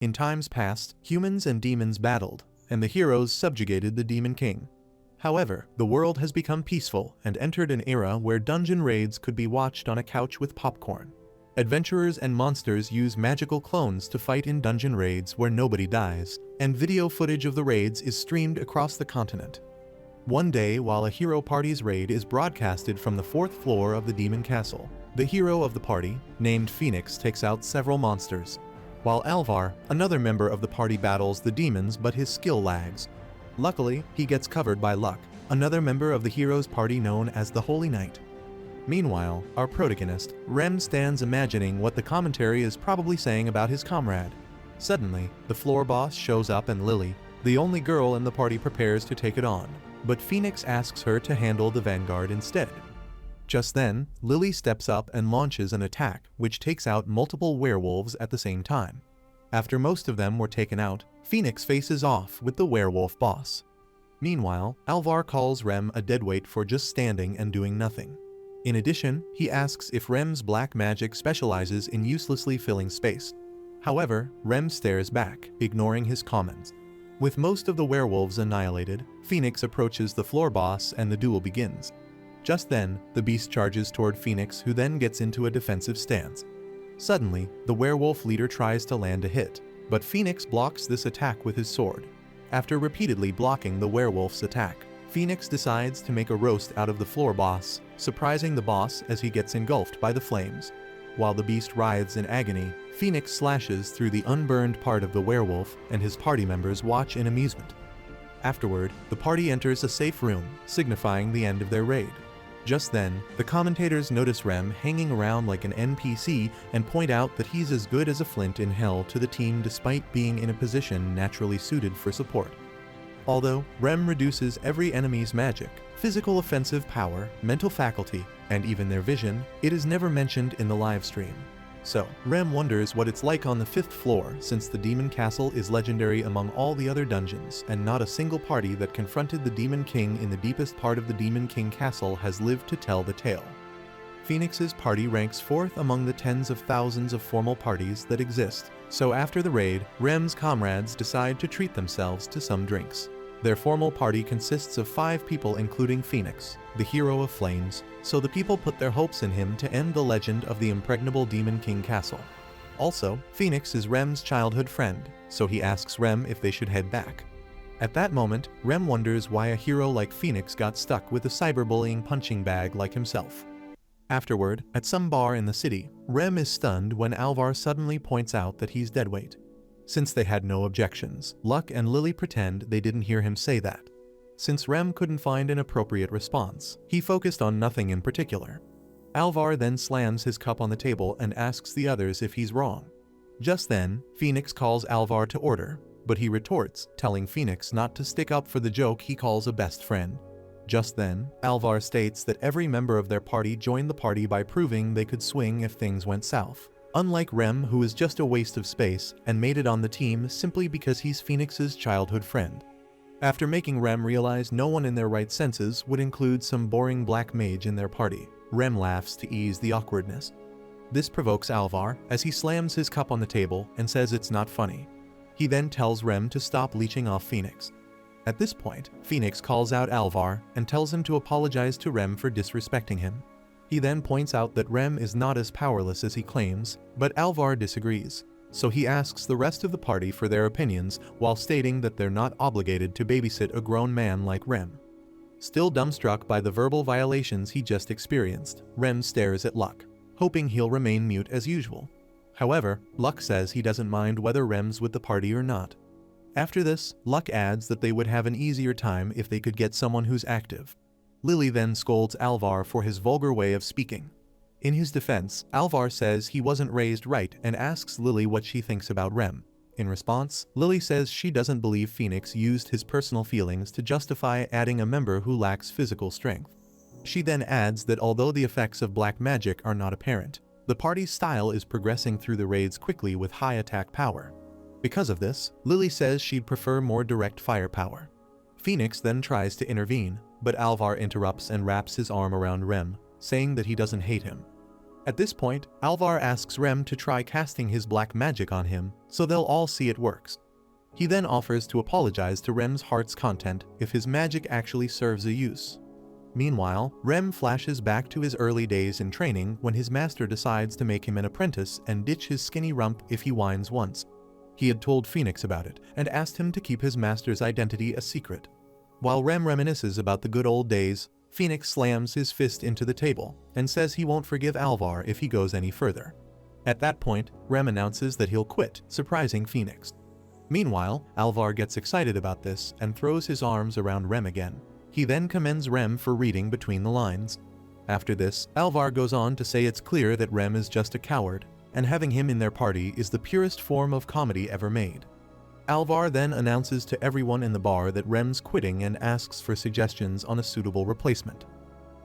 In times past, humans and demons battled, and the heroes subjugated the Demon King. However, the world has become peaceful and entered an era where dungeon raids could be watched on a couch with popcorn. Adventurers and monsters use magical clones to fight in dungeon raids where nobody dies, and video footage of the raids is streamed across the continent. One day, while a hero party's raid is broadcasted from the 4th floor of the Demon Castle, the hero of the party, named Phoenix, takes out several monsters, while Alvar, another member of the party, battles the demons, but his skill lags. Luckily, he gets covered by Luck, another member of the hero's party known as the Holy Knight. Meanwhile, our protagonist, Rem, stands imagining what the commentary is probably saying about his comrade. Suddenly, the floor boss shows up and Lily, the only girl in the party, prepares to take it on, but Phoenix asks her to handle the vanguard instead. Just then, Lily steps up and launches an attack which takes out multiple werewolves at the same time. After most of them were taken out, Phoenix faces off with the werewolf boss. Meanwhile, Alvar calls Rem a deadweight for just standing and doing nothing. In addition, he asks if Rem's black magic specializes in uselessly filling space. However, Rem stares back, ignoring his comments. With most of the werewolves annihilated, Phoenix approaches the floor boss and the duel begins. Just then, the beast charges toward Phoenix, who then gets into a defensive stance. Suddenly, the werewolf leader tries to land a hit, but Phoenix blocks this attack with his sword. After repeatedly blocking the werewolf's attack, Phoenix decides to make a roast out of the floor boss, surprising the boss as he gets engulfed by the flames. While the beast writhes in agony, Phoenix slashes through the unburned part of the werewolf, and his party members watch in amusement. Afterward, the party enters a safe room, signifying the end of their raid. Just then, the commentators notice Rem hanging around like an NPC and point out that he's as good as a flint in hell to the team despite being in a position naturally suited for support. Although Rem reduces every enemy's magic, physical offensive power, mental faculty, and even their vision, it is never mentioned in the live stream. So, Rem wonders what it's like on the 5th floor, since the Demon Castle is legendary among all the other dungeons, and not a single party that confronted the Demon King in the deepest part of the Demon King Castle has lived to tell the tale. Phoenix's party ranks 4th among the tens of thousands of formal parties that exist, so after the raid, Rem's comrades decide to treat themselves to some drinks. Their formal party consists of 5 people including Phoenix, the hero of flames, so the people put their hopes in him to end the legend of the impregnable Demon King Castle. Also, Phoenix is Rem's childhood friend, so he asks Rem if they should head back. At that moment, Rem wonders why a hero like Phoenix got stuck with a cyberbullying punching bag like himself. Afterward, at some bar in the city, Rem is stunned when Alvar suddenly points out that he's deadweight. Since they had no objections, Luck and Lily pretend they didn't hear him say that. Since Rem couldn't find an appropriate response, he focused on nothing in particular. Alvar then slams his cup on the table and asks the others if he's wrong. Just then, Phoenix calls Alvar to order, but he retorts, telling Phoenix not to stick up for the joke he calls a best friend. Just then, Alvar states that every member of their party joined the party by proving they could swing if things went south. Unlike Rem, who is just a waste of space and made it on the team simply because he's Phoenix's childhood friend. After making Rem realize no one in their right senses would include some boring black mage in their party, Rem laughs to ease the awkwardness. This provokes Alvar as he slams his cup on the table and says it's not funny. He then tells Rem to stop leeching off Phoenix. At this point, Phoenix calls out Alvar and tells him to apologize to Rem for disrespecting him. He then points out that Rem is not as powerless as he claims, but Alvar disagrees, so he asks the rest of the party for their opinions while stating that they're not obligated to babysit a grown man like Rem. Still dumbstruck by the verbal violations he just experienced, Rem stares at Luck, hoping he'll remain mute as usual. However, Luck says he doesn't mind whether Rem's with the party or not. After this, Luck adds that they would have an easier time if they could get someone who's active. Lily then scolds Alvar for his vulgar way of speaking. In his defense, Alvar says he wasn't raised right and asks Lily what she thinks about Rem. In response, Lily says she doesn't believe Phoenix used his personal feelings to justify adding a member who lacks physical strength. She then adds that although the effects of black magic are not apparent, the party's style is progressing through the raids quickly with high attack power. Because of this, Lily says she'd prefer more direct firepower. Phoenix then tries to intervene, but Alvar interrupts and wraps his arm around Rem, saying that he doesn't hate him. At this point, Alvar asks Rem to try casting his black magic on him, so they'll all see it works. He then offers to apologize to Rem's heart's content if his magic actually serves a use. Meanwhile, Rem flashes back to his early days in training when his master decides to make him an apprentice and ditch his skinny rump if he whines once. He had told Phoenix about it and asked him to keep his master's identity a secret. While Rem reminisces about the good old days, Phoenix slams his fist into the table and says he won't forgive Alvar if he goes any further. At that point, Rem announces that he'll quit, surprising Phoenix. Meanwhile, Alvar gets excited about this and throws his arms around Rem again. He then commends Rem for reading between the lines. After this, Alvar goes on to say it's clear that Rem is just a coward, and having him in their party is the purest form of comedy ever made. Alvar then announces to everyone in the bar that Rem's quitting and asks for suggestions on a suitable replacement.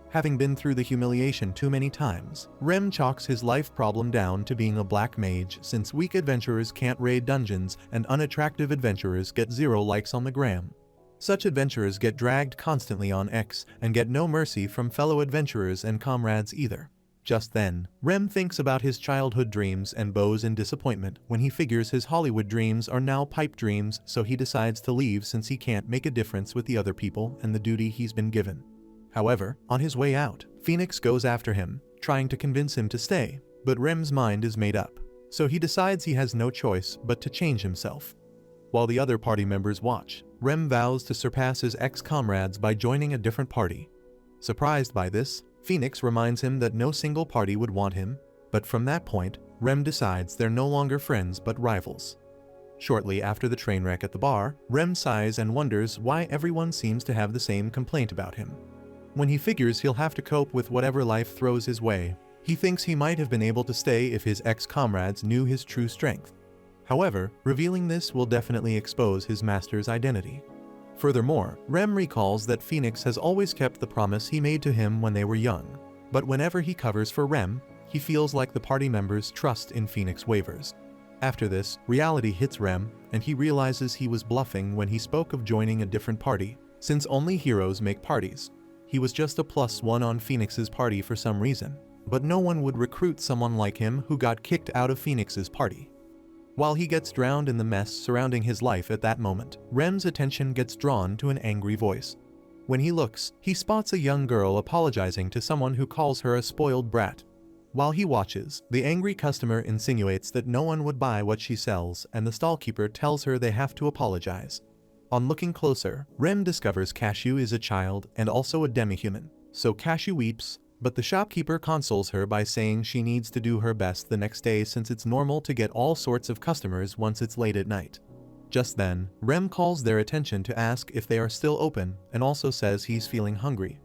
Having been through the humiliation too many times, Rem chalks his life problem down to being a black mage since weak adventurers can't raid dungeons and unattractive adventurers get 0 likes on the gram. Such adventurers get dragged constantly on X and get no mercy from fellow adventurers and comrades either. Just then, Rem thinks about his childhood dreams and bows in disappointment when he figures his Hollywood dreams are now pipe dreams, so he decides to leave since he can't make a difference with the other people and the duty he's been given. However, on his way out, Phoenix goes after him, trying to convince him to stay, but Rem's mind is made up, so he decides he has no choice but to change himself. While the other party members watch, Rem vows to surpass his ex-comrades by joining a different party. Surprised by this, Phoenix reminds him that no single party would want him, but from that point, Rem decides they're no longer friends but rivals. Shortly after the train wreck at the bar, Rem sighs and wonders why everyone seems to have the same complaint about him. When he figures he'll have to cope with whatever life throws his way, he thinks he might have been able to stay if his ex-comrades knew his true strength. However, revealing this will definitely expose his master's identity. Furthermore, Rem recalls that Phoenix has always kept the promise he made to him when they were young, but whenever he covers for Rem, he feels like the party members' trust in Phoenix wavers. After this, reality hits Rem, and he realizes he was bluffing when he spoke of joining a different party, since only heroes make parties. He was just a +1 on Phoenix's party for some reason, but no one would recruit someone like him who got kicked out of Phoenix's party. While he gets drowned in the mess surrounding his life at that moment, Rem's attention gets drawn to an angry voice. When he looks, he spots a young girl apologizing to someone who calls her a spoiled brat. While he watches, the angry customer insinuates that no one would buy what she sells, and the stallkeeper tells her they have to apologize. On looking closer, Rem discovers Cashew is a child and also a demi-human, so Cashew weeps, but the shopkeeper consoles her by saying she needs to do her best the next day since it's normal to get all sorts of customers once it's late at night. Just then, Rem calls their attention to ask if they are still open and also says he's feeling hungry.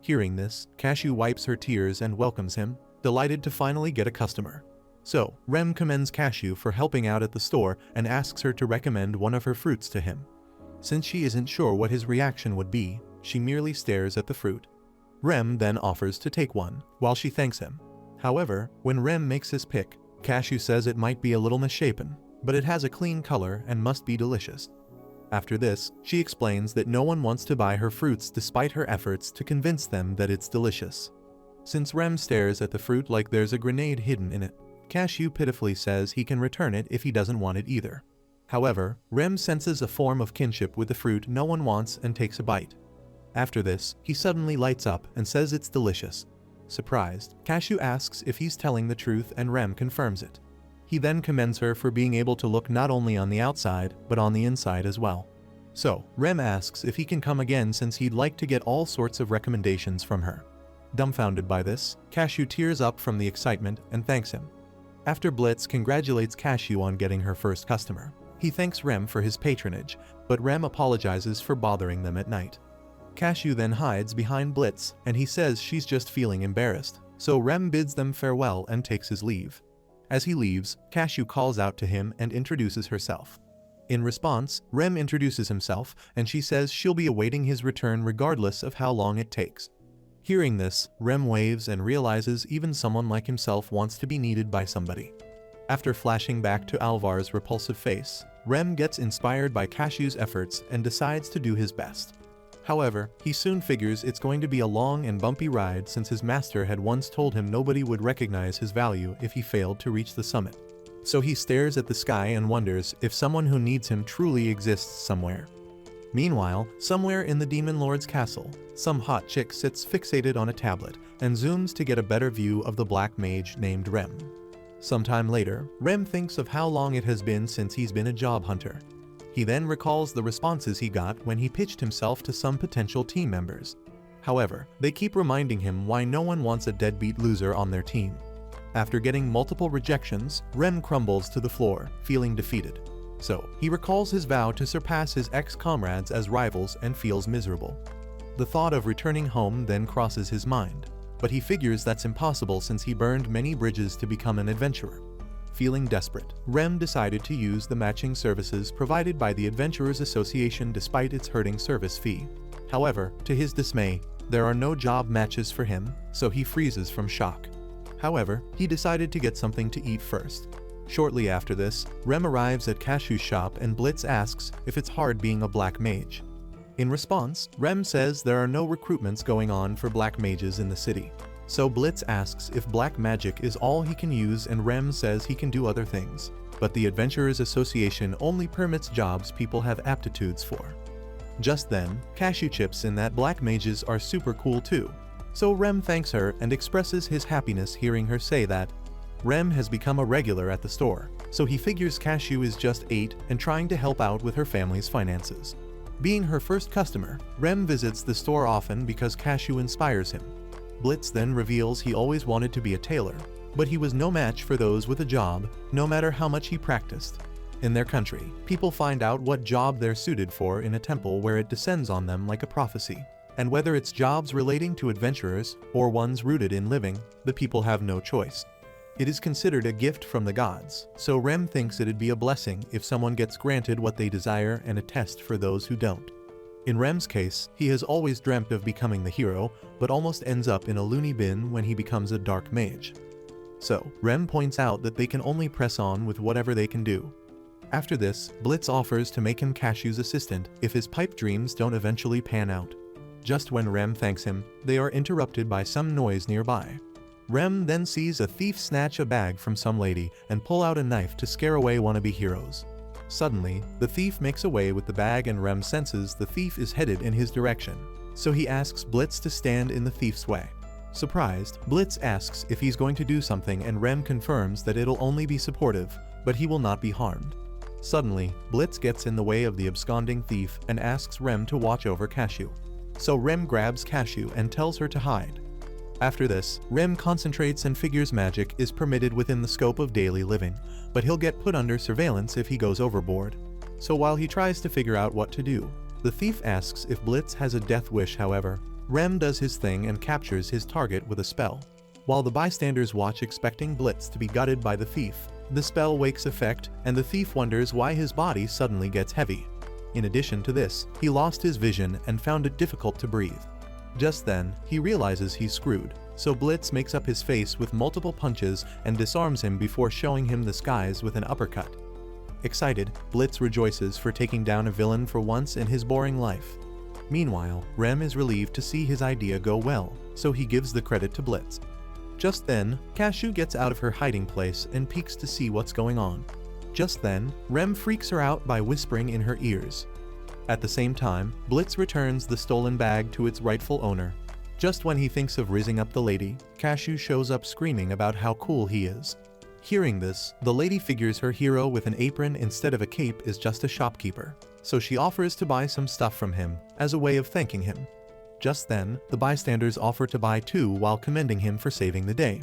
Hearing this, Cashew wipes her tears and welcomes him, delighted to finally get a customer. So, Rem commends Cashew for helping out at the store and asks her to recommend one of her fruits to him. Since she isn't sure what his reaction would be, she merely stares at the fruit. Rem then offers to take one, while she thanks him. However, when Rem makes his pick, Cashew says it might be a little misshapen, but it has a clean color and must be delicious. After this, she explains that no one wants to buy her fruits despite her efforts to convince them that it's delicious. Since Rem stares at the fruit like there's a grenade hidden in it, Cashew pitifully says he can return it if he doesn't want it either. However, Rem senses a form of kinship with the fruit no one wants and takes a bite. After this, he suddenly lights up and says it's delicious. Surprised, Cashew asks if he's telling the truth and Rem confirms it. He then commends her for being able to look not only on the outside, but on the inside as well. So, Rem asks if he can come again since he'd like to get all sorts of recommendations from her. Dumbfounded by this, Cashew tears up from the excitement and thanks him. After Blitz congratulates Cashew on getting her first customer, he thanks Rem for his patronage, but Rem apologizes for bothering them at night. Cashew then hides behind Blitz, and he says she's just feeling embarrassed, so Rem bids them farewell and takes his leave. As he leaves, Cashew calls out to him and introduces herself. In response, Rem introduces himself, and she says she'll be awaiting his return regardless of how long it takes. Hearing this, Rem waves and realizes even someone like himself wants to be needed by somebody. After flashing back to Alvar's repulsive face, Rem gets inspired by Cashew's efforts and decides to do his best. However, he soon figures it's going to be a long and bumpy ride since his master had once told him nobody would recognize his value if he failed to reach the summit. So he stares at the sky and wonders if someone who needs him truly exists somewhere. Meanwhile, somewhere in the Demon Lord's castle, some hot chick sits fixated on a tablet and zooms to get a better view of the black mage named Rem. Sometime later, Rem thinks of how long it has been since he's been a job hunter. He then recalls the responses he got when he pitched himself to some potential team members. However, they keep reminding him why no one wants a deadbeat loser on their team. After getting multiple rejections, Rem crumbles to the floor, feeling defeated. So, he recalls his vow to surpass his ex-comrades as rivals and feels miserable. The thought of returning home then crosses his mind, but he figures that's impossible since he burned many bridges to become an adventurer. Feeling desperate, Rem decided to use the matching services provided by the Adventurers Association despite its hurting service fee. However, to his dismay, there are no job matches for him, so he freezes from shock. However, he decided to get something to eat first. Shortly after this, Rem arrives at Cashew's shop and Blitz asks if it's hard being a black mage. In response, Rem says there are no recruitments going on for black mages in the city. So Blitz asks if black magic is all he can use and Rem says he can do other things. But the Adventurers Association only permits jobs people have aptitudes for. Just then, Cashew chips in that black mages are super cool too. So Rem thanks her and expresses his happiness hearing her say that. Rem has become a regular at the store, so he figures Cashew is just 8 and trying to help out with her family's finances. Being her first customer, Rem visits the store often because Cashew inspires him. Blitz then reveals he always wanted to be a tailor, but he was no match for those with a job, no matter how much he practiced. In their country, people find out what job they're suited for in a temple where it descends on them like a prophecy. And whether it's jobs relating to adventurers or ones rooted in living, the people have no choice. It is considered a gift from the gods, so Rem thinks it'd be a blessing if someone gets granted what they desire and a test for those who don't. In Rem's case, he has always dreamt of becoming the hero, but almost ends up in a loony bin when he becomes a dark mage. So, Rem points out that they can only press on with whatever they can do. After this, Blitz offers to make him Cashew's assistant if his pipe dreams don't eventually pan out. Just when Rem thanks him, they are interrupted by some noise nearby. Rem then sees a thief snatch a bag from some lady and pull out a knife to scare away wannabe heroes. Suddenly, the thief makes away with the bag and Rem senses the thief is headed in his direction, so he asks Blitz to stand in the thief's way. Surprised, Blitz asks if he's going to do something and Rem confirms that it'll only be supportive, but he will not be harmed. Suddenly, Blitz gets in the way of the absconding thief and asks Rem to watch over Cashew. So Rem grabs Cashew and tells her to hide. After this, Rem concentrates and figures magic is permitted within the scope of daily living, but he'll get put under surveillance if he goes overboard. So while he tries to figure out what to do, the thief asks if Blitz has a death wish. However, Rem does his thing and captures his target with a spell. While the bystanders watch expecting Blitz to be gutted by the thief, the spell wakes effect and the thief wonders why his body suddenly gets heavy. In addition to this, he lost his vision and found it difficult to breathe. Just then, he realizes he's screwed, so Blitz makes up his face with multiple punches and disarms him before showing him the skies with an uppercut. Excited, Blitz rejoices for taking down a villain for once in his boring life. Meanwhile, Rem is relieved to see his idea go well, so he gives the credit to Blitz. Just then, Cashew gets out of her hiding place and peeks to see what's going on. Just then, Rem freaks her out by whispering in her ears. At the same time, Blitz returns the stolen bag to its rightful owner. Just when he thinks of rizzing up the lady, Cashew shows up screaming about how cool he is. Hearing this, the lady figures her hero with an apron instead of a cape is just a shopkeeper, so she offers to buy some stuff from him, as a way of thanking him. Just then, the bystanders offer to buy too while commending him for saving the day.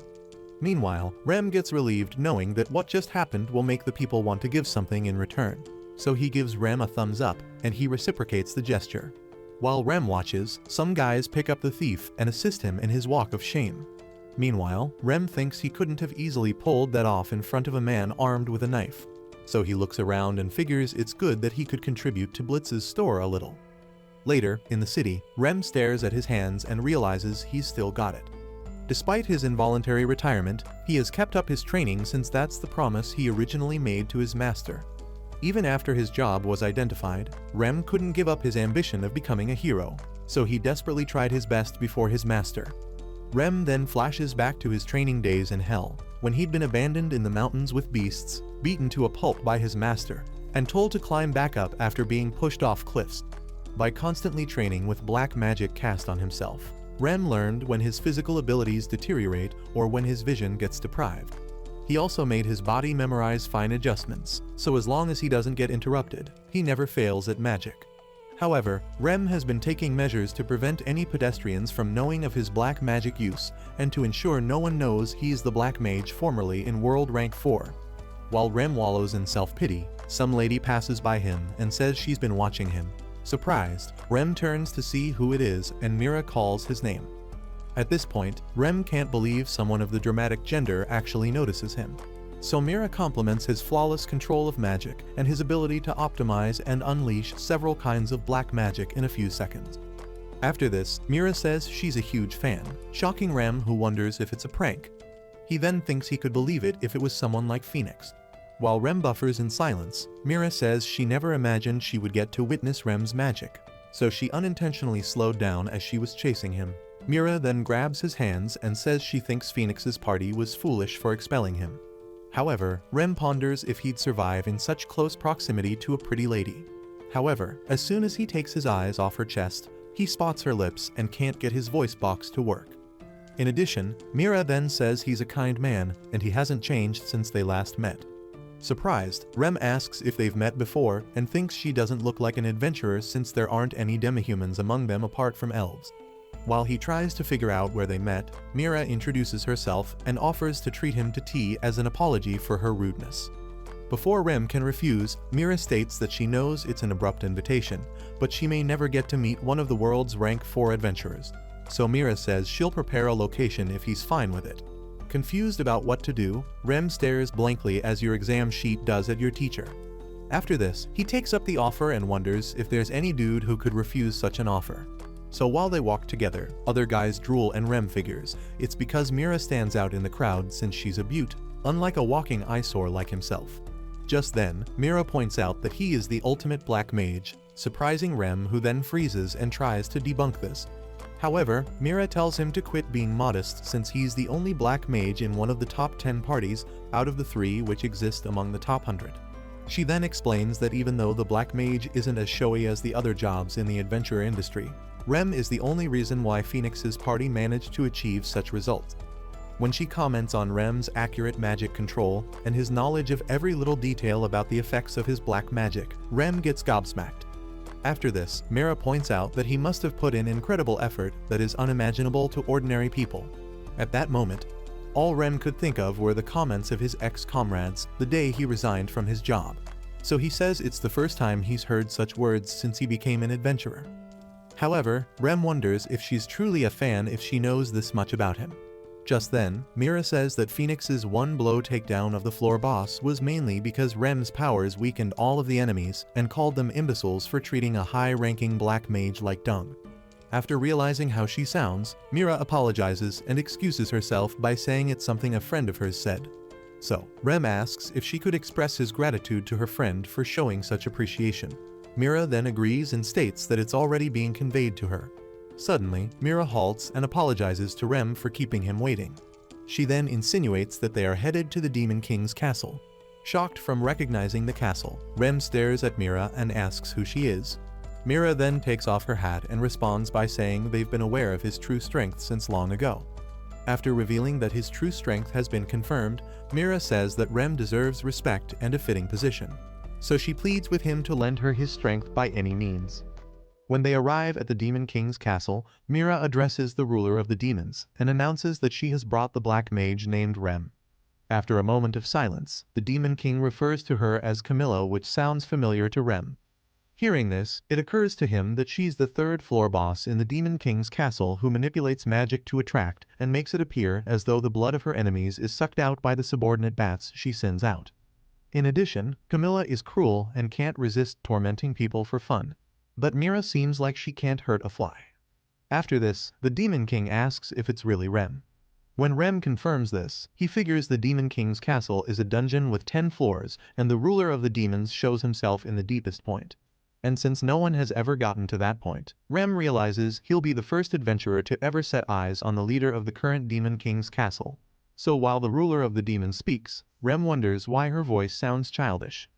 Meanwhile, Rem gets relieved knowing that what just happened will make the people want to give something in return. So he gives Rem a thumbs up, and he reciprocates the gesture. While Rem watches, some guys pick up the thief and assist him in his walk of shame. Meanwhile, Rem thinks he couldn't have easily pulled that off in front of a man armed with a knife. So he looks around and figures it's good that he could contribute to Blitz's store a little. Later, in the city, Rem stares at his hands and realizes he's still got it. Despite his involuntary retirement, he has kept up his training since that's the promise he originally made to his master. Even after his job was identified, Rem couldn't give up his ambition of becoming a hero. so he desperately tried his best before his master. Rem then flashes back to his training days in hell, when he'd been abandoned in the mountains with beasts, beaten to a pulp by his master, and told to climb back up after being pushed off cliffs. By constantly training with black magic cast on himself, Rem learned when his physical abilities deteriorate or when his vision gets deprived. He also made his body memorize fine adjustments, so as long as he doesn't get interrupted, he never fails at magic. However, Rem has been taking measures to prevent any pedestrians from knowing of his black magic use and to ensure no one knows he's the black mage formerly in World Rank 4. While Rem wallows in self-pity, some lady passes by him and says she's been watching him. Surprised, Rem turns to see who it is and Mira calls his name. At this point, Rem can't believe someone of the dramatic gender actually notices him. So Mira compliments his flawless control of magic and his ability to optimize and unleash several kinds of black magic in a few seconds. After this, Mira says she's a huge fan, shocking Rem, who wonders if it's a prank. He then thinks he could believe it if it was someone like Phoenix. While Rem buffers in silence, Mira says she never imagined she would get to witness Rem's magic, so she unintentionally slowed down as she was chasing him. Mira then grabs his hands and says she thinks Phoenix's party was foolish for expelling him. However, Rem ponders if he'd survive in such close proximity to a pretty lady. However, as soon as he takes his eyes off her chest, he spots her lips and can't get his voice box to work. In addition, Mira then says he's a kind man and he hasn't changed since they last met. Surprised, Rem asks if they've met before and thinks she doesn't look like an adventurer since there aren't any demihumans among them apart from elves. While he tries to figure out where they met, Mira introduces herself and offers to treat him to tea as an apology for her rudeness. Before Rem can refuse, Mira states that she knows it's an abrupt invitation, but she may never get to meet one of the world's rank 4 adventurers. So Mira says she'll prepare a location if he's fine with it. Confused about what to do, Rem stares blankly as your exam sheet does at your teacher. After this, he takes up the offer and wonders if there's any dude who could refuse such an offer. So while they walk together, other guys drool and Rem figures it's because Mira stands out in the crowd since she's a beaut, unlike a walking eyesore like himself. Just then, Mira points out that he is the ultimate black mage, surprising Rem, who then freezes and tries to debunk this. However, Mira tells him to quit being modest since he's the only black mage in one of the top 10 parties out of the 3 which exist among the top 100. She then explains that even though the black mage isn't as showy as the other jobs in the adventure industry, Rem is the only reason why Phoenix's party managed to achieve such results. When she comments on Rem's accurate magic control and his knowledge of every little detail about the effects of his black magic, Rem gets gobsmacked. After this, Mira points out that he must have put in incredible effort that is unimaginable to ordinary people. At that moment, all Rem could think of were the comments of his ex-comrades the day he resigned from his job. So he says it's the first time he's heard such words since he became an adventurer. However, Rem wonders if she's truly a fan if she knows this much about him. Just then, Mira says that Phoenix's one-blow takedown of the floor boss was mainly because Rem's powers weakened all of the enemies and called them imbeciles for treating a high-ranking black mage like dung. After realizing how she sounds, Mira apologizes and excuses herself by saying it's something a friend of hers said. So, Rem asks if she could express his gratitude to her friend for showing such appreciation. Mira then agrees and states that it's already being conveyed to her. Suddenly, Mira halts and apologizes to Rem for keeping him waiting. She then insinuates that they are headed to the Demon King's castle. Shocked from recognizing the castle, Rem stares at Mira and asks who she is. Mira then takes off her hat and responds by saying they've been aware of his true strength since long ago. After revealing that his true strength has been confirmed, Mira says that Rem deserves respect and a fitting position. So she pleads with him to lend her his strength by any means. When they arrive at the Demon King's castle, Mira addresses the ruler of the demons and announces that she has brought the black mage named Rem. After a moment of silence, the Demon King refers to her as Camilla, which sounds familiar to Rem. Hearing this, it occurs to him that she's the third floor boss in the Demon King's castle who manipulates magic to attract and makes it appear as though the blood of her enemies is sucked out by the subordinate bats she sends out. In addition, Camilla is cruel and can't resist tormenting people for fun. But Mira seems like she can't hurt a fly. After this, the Demon King asks if it's really Rem. When Rem confirms this, he figures the Demon King's castle is a dungeon with 10 floors and the ruler of the demons shows himself in the deepest point. And since no one has ever gotten to that point, Rem realizes he'll be the first adventurer to ever set eyes on the leader of the current Demon King's castle. So while the ruler of the demons speaks, Rem wonders why her voice sounds childish.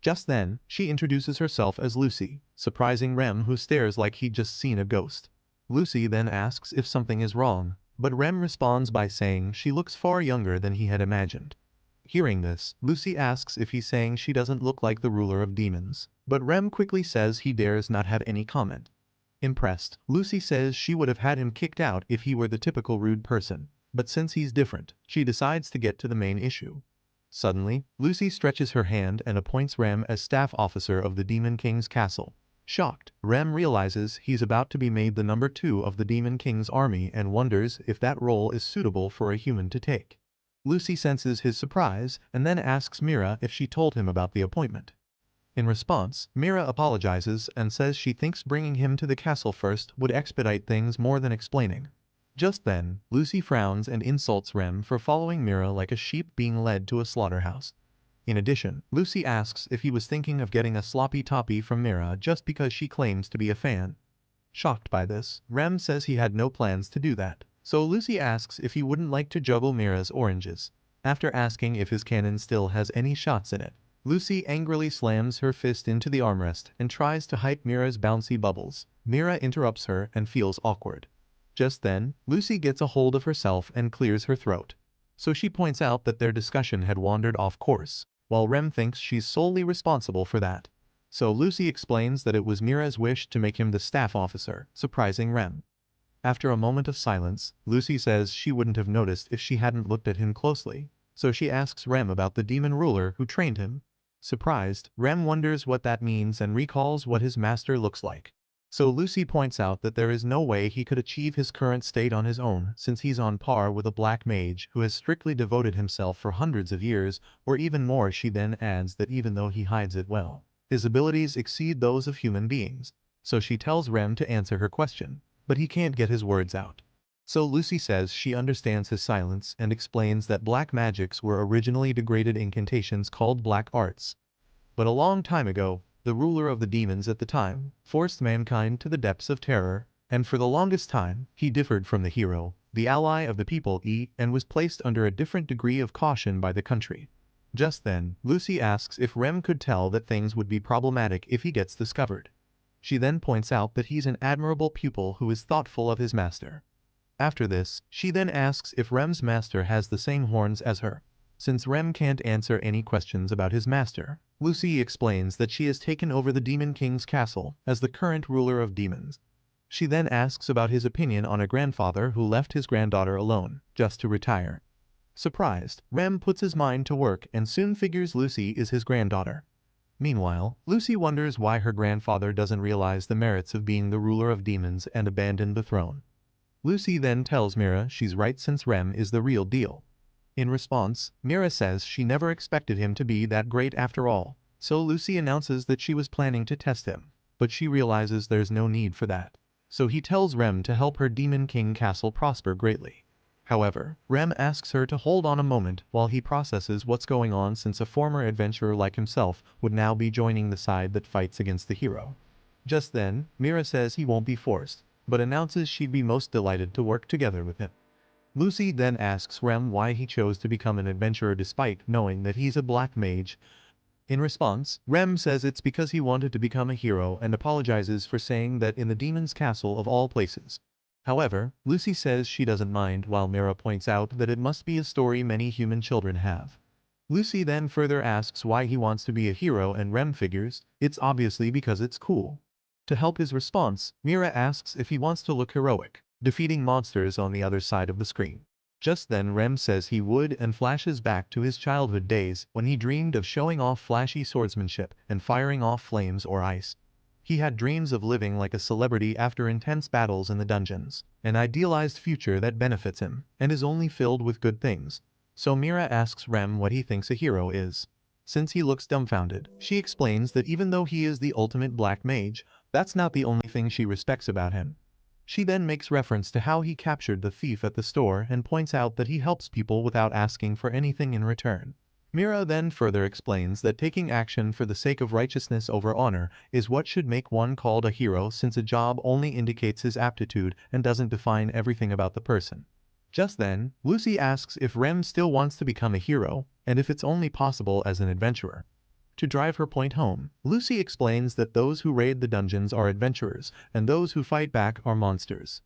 Just then, she introduces herself as Lucy, surprising Rem, who stares like he'd just seen a ghost. Lucy then asks if something is wrong, but Rem responds by saying she looks far younger than he had imagined. Hearing this, Lucy asks if he's saying she doesn't look like the ruler of demons, but Rem quickly says he dares not have any comment. Impressed, Lucy says she would have had him kicked out if he were the typical rude person, but since he's different, she decides to get to the main issue. Suddenly, Lucy stretches her hand and appoints Rem as staff officer of the Demon King's castle. Shocked, Rem realizes he's about to be made the number 2 of the Demon King's army and wonders if that role is suitable for a human to take. Lucy senses his surprise and then asks Mira if she told him about the appointment. In response, Mira apologizes and says she thinks bringing him to the castle first would expedite things more than explaining. Just then, Lucy frowns and insults Rem for following Mira like a sheep being led to a slaughterhouse. In addition, Lucy asks if he was thinking of getting a sloppy toppy from Mira just because she claims to be a fan. Shocked by this, Rem says he had no plans to do that. So Lucy asks if he wouldn't like to juggle Mira's oranges. After asking if his cannon still has any shots in it, Lucy angrily slams her fist into the armrest and tries to hype Mira's bouncy bubbles. Mira interrupts her and feels awkward. Just then, Lucy gets a hold of herself and clears her throat. So she points out that their discussion had wandered off course, while Rem thinks she's solely responsible for that. So Lucy explains that it was Mira's wish to make him the staff officer, surprising Rem. After a moment of silence, Lucy says she wouldn't have noticed if she hadn't looked at him closely, so she asks Rem about the demon ruler who trained him. Surprised, Rem wonders what that means and recalls what his master looks like. So Lucy points out that there is no way he could achieve his current state on his own since he's on par with a black mage who has strictly devoted himself for hundreds of years, or even more. She then adds that even though he hides it well, his abilities exceed those of human beings. So she tells Rem to answer her question, but he can't get his words out. So Lucy says she understands his silence and explains that black magics were originally degraded incantations called black arts. But a long time ago, the ruler of the demons at the time forced mankind to the depths of terror, and for the longest time, he differed from the hero, the ally of the people, and was placed under a different degree of caution by the country. Just then, Lucy asks if Rem could tell that things would be problematic if he gets discovered. She then points out that he's an admirable pupil who is thoughtful of his master. After this, she then asks if Rem's master has the same horns as her. Since Rem can't answer any questions about his master, Lucy explains that she has taken over the Demon King's castle as the current ruler of demons. She then asks about his opinion on a grandfather who left his granddaughter alone, just to retire. Surprised, Rem puts his mind to work and soon figures Lucy is his granddaughter. Meanwhile, Lucy wonders why her grandfather doesn't realize the merits of being the ruler of demons and abandon the throne. Lucy then tells Mira she's right since Rem is the real deal. In response, Mira says she never expected him to be that great after all, so Lucy announces that she was planning to test him, but she realizes there's no need for that. So he tells Rem to help her Demon King castle prosper greatly. However, Rem asks her to hold on a moment while he processes what's going on since a former adventurer like himself would now be joining the side that fights against the hero. Just then, Mira says he won't be forced, but announces she'd be most delighted to work together with him. Lucy then asks Rem why he chose to become an adventurer despite knowing that he's a black mage. In response, Rem says it's because he wanted to become a hero and apologizes for saying that in the demon's castle of all places. However, Lucy says she doesn't mind while Mira points out that it must be a story many human children have. Lucy then further asks why he wants to be a hero and Rem figures it's obviously because it's cool. To help his response, Mira asks if he wants to look heroic, defeating monsters on the other side of the screen. Just then Rem says he would and flashes back to his childhood days when he dreamed of showing off flashy swordsmanship and firing off flames or ice. He had dreams of living like a celebrity after intense battles in the dungeons, an idealized future that benefits him and is only filled with good things. So Mira asks Rem what he thinks a hero is. Since he looks dumbfounded, she explains that even though he is the ultimate black mage, that's not the only thing she respects about him. She then makes reference to how he captured the thief at the store and points out that he helps people without asking for anything in return. Mira then further explains that taking action for the sake of righteousness over honor is what should make one called a hero, since a job only indicates his aptitude and doesn't define everything about the person. Just then, Lucy asks if Rem still wants to become a hero, and if it's only possible as an adventurer. To drive her point home, Lucy explains that those who raid the dungeons are adventurers, and those who fight back are monsters.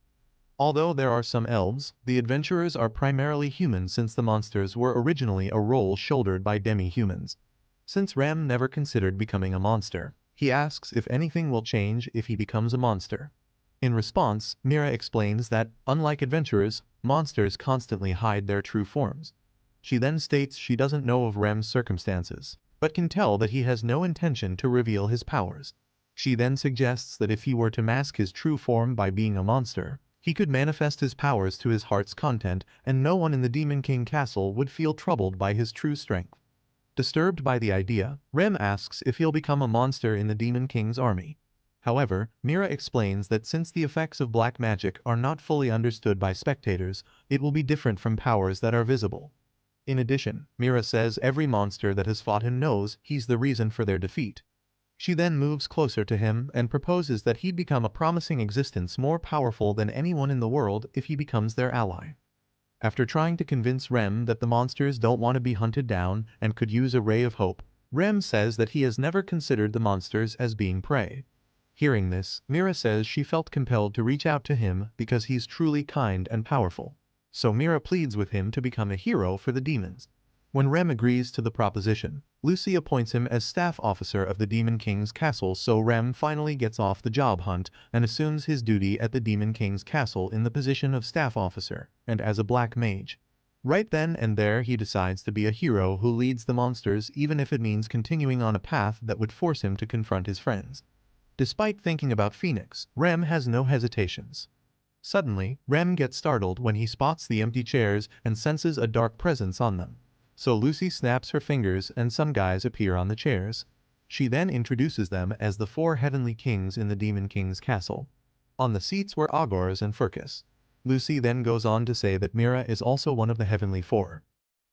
Although there are some elves, the adventurers are primarily human, since the monsters were originally a role shouldered by demi-humans. Since Rem never considered becoming a monster, he asks if anything will change if he becomes a monster. In response, Mira explains that, unlike adventurers, monsters constantly hide their true forms. She then states she doesn't know of Rem's circumstances, but can tell that he has no intention to reveal his powers. She then suggests that if he were to mask his true form by being a monster, he could manifest his powers to his heart's content, and no one in the Demon King castle would feel troubled by his true strength. Disturbed by the idea, Rem asks if he'll become a monster in the Demon King's army. However, Mira explains that since the effects of black magic are not fully understood by spectators, it will be different from powers that are visible. In addition, Mira says every monster that has fought him knows he's the reason for their defeat. She then moves closer to him and proposes that he'd become a promising existence more powerful than anyone in the world if he becomes their ally. After trying to convince Rem that the monsters don't want to be hunted down and could use a ray of hope, Rem says that he has never considered the monsters as being prey. Hearing this, Mira says she felt compelled to reach out to him because he's truly kind and powerful. So Mira pleads with him to become a hero for the demons. When Rem agrees to the proposition, Lucy appoints him as staff officer of the Demon King's castle, so Rem finally gets off the job hunt and assumes his duty at the Demon King's castle in the position of staff officer, and as a black mage. Right then and there he decides to be a hero who leads the monsters, even if it means continuing on a path that would force him to confront his friends. Despite thinking about Phoenix, Rem has no hesitations. Suddenly, Rem gets startled when he spots the empty chairs and senses a dark presence on them. So Lucy snaps her fingers and some guys appear on the chairs. She then introduces them as the 4 heavenly kings in the Demon King's castle. On the seats were Augurs and Furcus. Lucy then goes on to say that Mira is also one of the heavenly 4.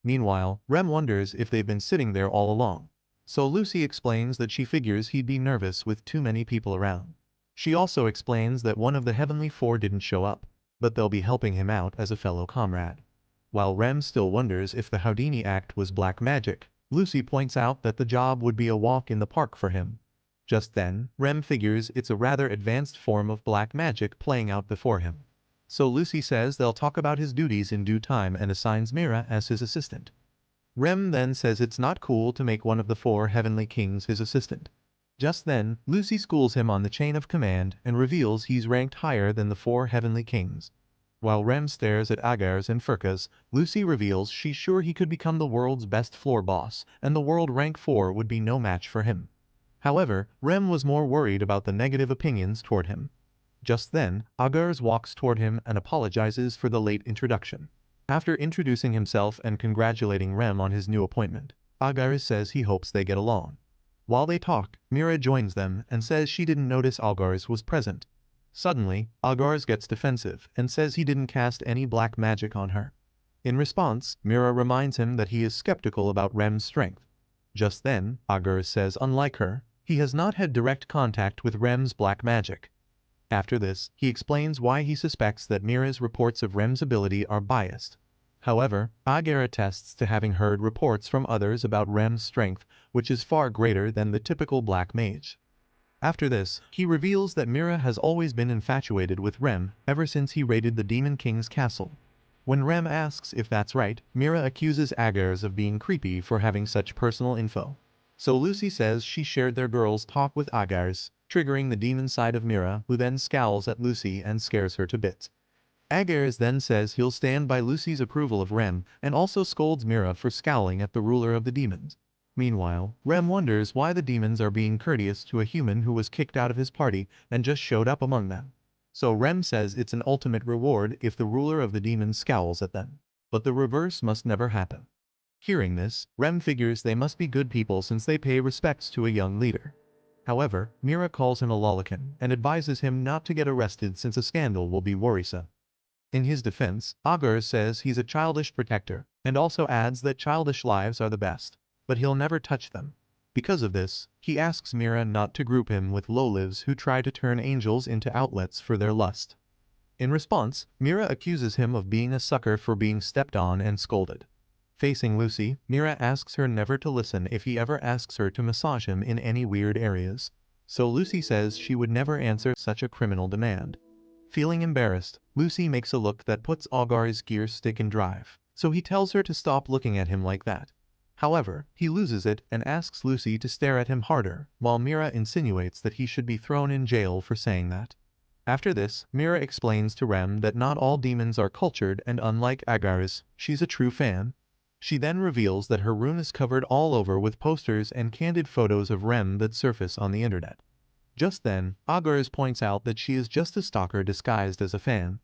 Meanwhile, Rem wonders if they've been sitting there all along. So Lucy explains that she figures he'd be nervous with too many people around. She also explains that one of the heavenly 4 didn't show up, but they'll be helping him out as a fellow comrade. While Rem still wonders if the Houdini act was black magic, Lucy points out that the job would be a walk in the park for him. Just then, Rem figures it's a rather advanced form of black magic playing out before him. So Lucy says they'll talk about his duties in due time and assigns Mira as his assistant. Rem then says it's not cool to make one of the 4 heavenly kings his assistant. Just then, Lucy schools him on the chain of command and reveals he's ranked higher than the 4 heavenly kings. While Rem stares at Augurs and Furcus, Lucy reveals she's sure he could become the world's best floor boss, and the world rank 4 would be no match for him. However, Rem was more worried about the negative opinions toward him. Just then, Augurs walks toward him and apologizes for the late introduction. After introducing himself and congratulating Rem on his new appointment, Augurs says he hopes they get along. While they talk, Mira joins them and says she didn't notice Augurs was present. Suddenly, Augurs gets defensive and says he didn't cast any black magic on her. In response, Mira reminds him that he is skeptical about Rem's strength. Just then, Augurs says unlike her, he has not had direct contact with Rem's black magic. After this, he explains why he suspects that Mira's reports of Rem's ability are biased. However, Augurs attests to having heard reports from others about Rem's strength, which is far greater than the typical black mage. After this, he reveals that Mira has always been infatuated with Rem ever since he raided the Demon King's castle. When Rem asks if that's right, Mira accuses Augurs of being creepy for having such personal info. So Lucy says she shared their girls' talk with Augurs, triggering the demon side of Mira, who then scowls at Lucy and scares her to bits. Augurs then says he'll stand by Lucy's approval of Rem and also scolds Mira for scowling at the ruler of the demons. Meanwhile, Rem wonders why the demons are being courteous to a human who was kicked out of his party and just showed up among them. So Rem says it's an ultimate reward if the ruler of the demons scowls at them. But the reverse must never happen. Hearing this, Rem figures they must be good people since they pay respects to a young leader. However, Mira calls him a lolicon and advises him not to get arrested since a scandal will be worrisome. In his defense, Augurs says he's a childish protector, and also adds that childish lives are the best. but he'll never touch them. Because of this, he asks Mira not to group him with low-lives who try to turn angels into outlets for their lust. In response, Mira accuses him of being a sucker for being stepped on and scolded. Facing Lucy, Mira asks her never to listen if he ever asks her to massage him in any weird areas. So Lucy says she would never answer such a criminal demand. Feeling embarrassed, Lucy makes a look that puts Alvar's gear stick in drive, so he tells her to stop looking at him like that. However, he loses it and asks Lucy to stare at him harder, while Mira insinuates that he should be thrown in jail for saying that. After this, Mira explains to Rem that not all demons are cultured and unlike Agaris, she's a true fan. She then reveals that her room is covered all over with posters and candid photos of Rem that surface on the internet. Just then, Agaris points out that she is just a stalker disguised as a fan.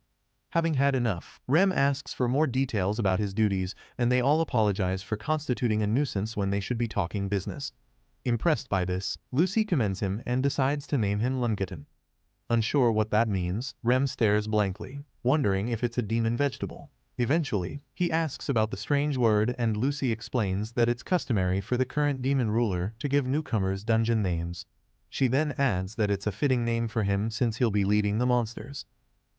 Having had enough, Rem asks for more details about his duties, and they all apologize for constituting a nuisance when they should be talking business. Impressed by this, Lucy commends him and decides to name him Lungeton. Unsure what that means, Rem stares blankly, wondering if it's a demon vegetable. Eventually, he asks about the strange word and Lucy explains that it's customary for the current demon ruler to give newcomers dungeon names. She then adds that it's a fitting name for him since he'll be leading the monsters.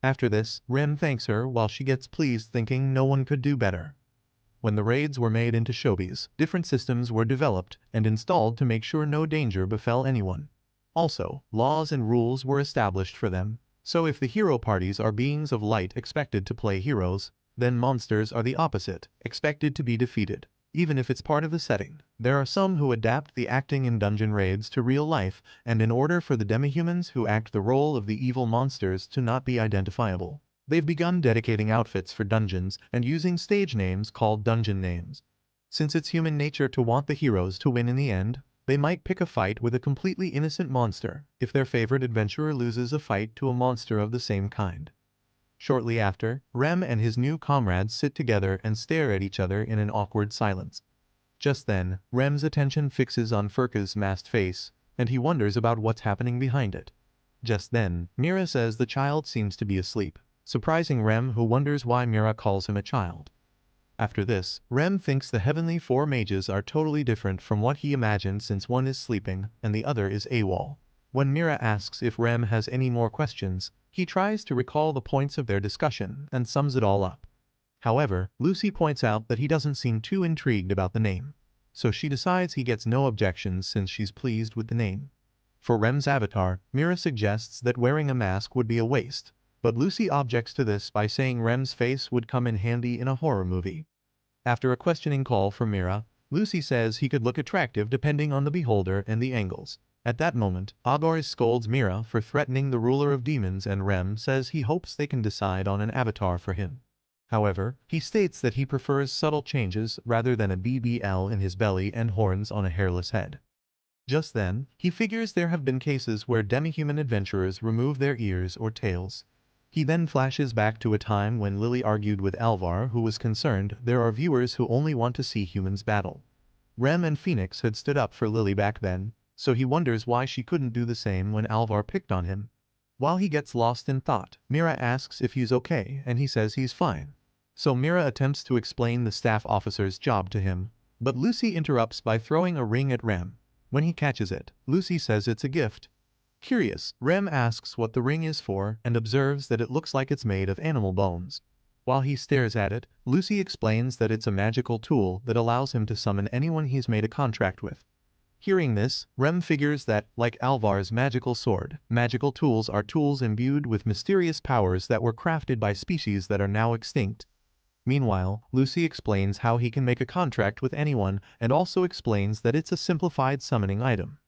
After this, Rem thanks her while she gets pleased thinking no one could do better. When the raids were made into showbies, different systems were developed and installed to make sure no danger befell anyone. Also, laws and rules were established for them, so if the hero parties are beings of light expected to play heroes, then monsters are the opposite, expected to be defeated. Even if it's part of the setting, there are some who adapt the acting in dungeon raids to real life, and in order for the demihumans who act the role of the evil monsters to not be identifiable, they've begun dedicating outfits for dungeons and using stage names called dungeon names. Since it's human nature to want the heroes to win in the end, they might pick a fight with a completely innocent monster if their favorite adventurer loses a fight to a monster of the same kind. Shortly after, Rem and his new comrades sit together and stare at each other in an awkward silence. Just then, Rem's attention fixes on Furka's masked face, and he wonders about what's happening behind it. Just then, Mira says the child seems to be asleep, surprising Rem, who wonders why Mira calls him a child. After this, Rem thinks the heavenly four mages are totally different from what he imagined since one is sleeping and the other is AWOL. When Mira asks if Rem has any more questions, he tries to recall the points of their discussion and sums it all up. However, Lucy points out that he doesn't seem too intrigued about the name, so she decides he gets no objections since she's pleased with the name. For Rem's avatar, Mira suggests that wearing a mask would be a waste, but Lucy objects to this by saying Rem's face would come in handy in a horror movie. After a questioning call from Mira, Lucy says he could look attractive depending on the beholder and the angles. At that moment, Alvar scolds Mira for threatening the ruler of demons and Rem says he hopes they can decide on an avatar for him. However, he states that he prefers subtle changes rather than a BBL in his belly and horns on a hairless head. Just then, he figures there have been cases where demi-human adventurers remove their ears or tails. He then flashes back to a time when Lily argued with Alvar, who was concerned there are viewers who only want to see humans battle. Rem and Phoenix had stood up for Lily back then, so he wonders why she couldn't do the same when Alvar picked on him. While he gets lost in thought, Mira asks if he's okay and he says he's fine. So Mira attempts to explain the staff officer's job to him, but Lucy interrupts by throwing a ring at Rem. When he catches it, Lucy says it's a gift. Curious, Rem asks what the ring is for and observes that it looks like it's made of animal bones. While he stares at it, Lucy explains that it's a magical tool that allows him to summon anyone he's made a contract with. Hearing this, Rem figures that, like Alvar's magical sword, magical tools are tools imbued with mysterious powers that were crafted by species that are now extinct. Meanwhile, Lucy explains how he can make a contract with anyone and also explains that it's a simplified summoning item.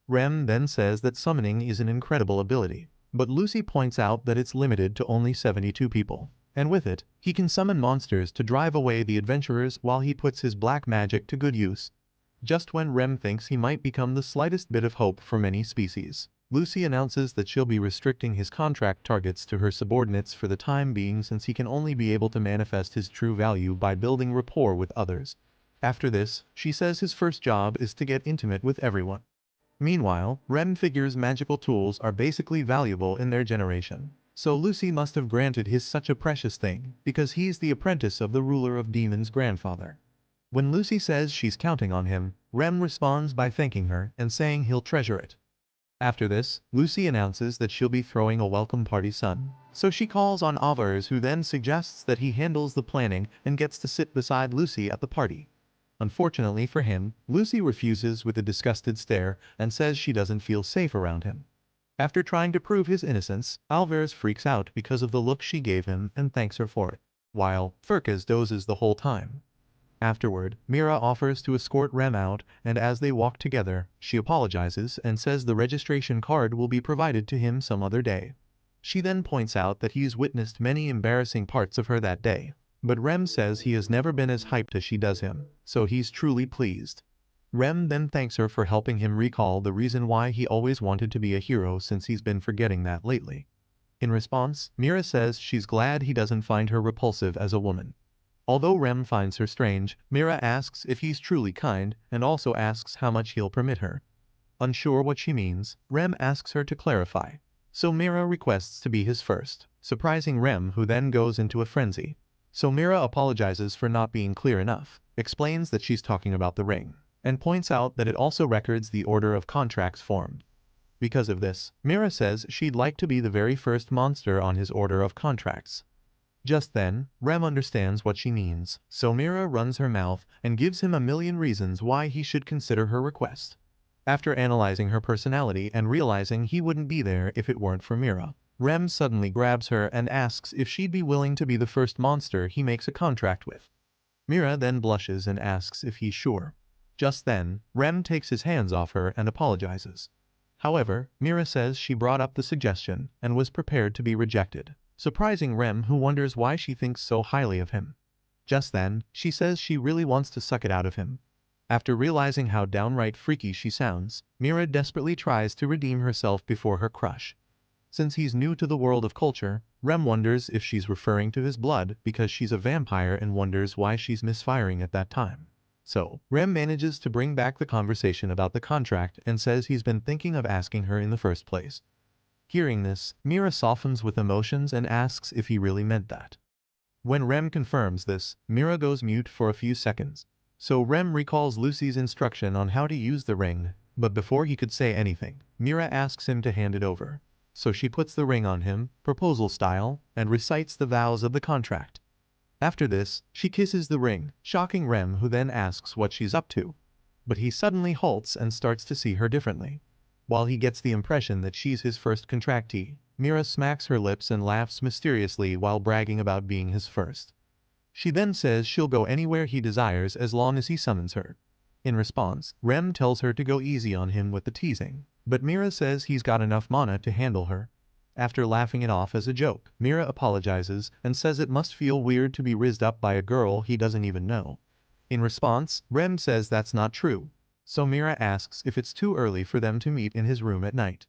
Rem then says that summoning is an incredible ability, but Lucy points out that it's limited to only 72 people, and with it, he can summon monsters to drive away the adventurers while he puts his black magic to good use. Just when Rem thinks he might become the slightest bit of hope for many species, Lucy announces that she'll be restricting his contract targets to her subordinates for the time being since he can only be able to manifest his true value by building rapport with others. After this, she says his first job is to get intimate with everyone. Meanwhile, Rem figures magical tools are basically valuable in their generation, so Lucy must have granted his such a precious thing because he's the apprentice of the ruler of demons' grandfather. When Lucy says she's counting on him, Rem responds by thanking her and saying he'll treasure it. After this, Lucy announces that she'll be throwing a welcome party soon. So she calls on Alvar, who then suggests that he handles the planning and gets to sit beside Lucy at the party. Unfortunately for him, Lucy refuses with a disgusted stare and says she doesn't feel safe around him. After trying to prove his innocence, Alvar freaks out because of the look she gave him and thanks her for it, while Firkas dozes the whole time. Afterward, Mira offers to escort Rem out, and as they walk together, she apologizes and says the registration card will be provided to him some other day. She then points out that he's witnessed many embarrassing parts of her that day, but Rem says he has never been as hyped as she does him, so he's truly pleased. Rem then thanks her for helping him recall the reason why he always wanted to be a hero since he's been forgetting that lately. In response, Mira says she's glad he doesn't find her repulsive as a woman. Although Rem finds her strange, Mira asks if he's truly kind and also asks how much he'll permit her. Unsure what she means, Rem asks her to clarify. So Mira requests to be his first, surprising Rem, who then goes into a frenzy. So Mira apologizes for not being clear enough, explains that she's talking about the ring, and points out that it also records the order of contracts formed. Because of this, Mira says she'd like to be the very first monster on his order of contracts. Just then, Rem understands what she means, so Mira runs her mouth and gives him a million reasons why he should consider her request. After analyzing her personality and realizing he wouldn't be there if it weren't for Mira, Rem suddenly grabs her and asks if she'd be willing to be the first monster he makes a contract with. Mira then blushes and asks if he's sure. Just then, Rem takes his hands off her and apologizes. However, Mira says she brought up the suggestion and was prepared to be rejected, surprising Rem, who wonders why she thinks so highly of him. Just then, she says she really wants to suck it out of him. After realizing how downright freaky she sounds, Mira desperately tries to redeem herself before her crush. Since he's new to the world of culture, Rem wonders if she's referring to his blood because she's a vampire and wonders why she's misfiring at that time. So, Rem manages to bring back the conversation about the contract and says he's been thinking of asking her in the first place. Hearing this, Mira softens with emotions and asks if he really meant that. When Rem confirms this, Mira goes mute for a few seconds. So Rem recalls Lucy's instruction on how to use the ring, but before he could say anything, Mira asks him to hand it over. So she puts the ring on him, proposal style, and recites the vows of the contract. After this, she kisses the ring, shocking Rem, who then asks what she's up to. But he suddenly halts and starts to see her differently. While he gets the impression that she's his first contractee, Mira smacks her lips and laughs mysteriously while bragging about being his first. She then says she'll go anywhere he desires as long as he summons her. In response, Rem tells her to go easy on him with the teasing, but Mira says he's got enough mana to handle her. After laughing it off as a joke, Mira apologizes and says it must feel weird to be rizzed up by a girl he doesn't even know. In response, Rem says that's not true. So Mira asks if it's too early for them to meet in his room at night.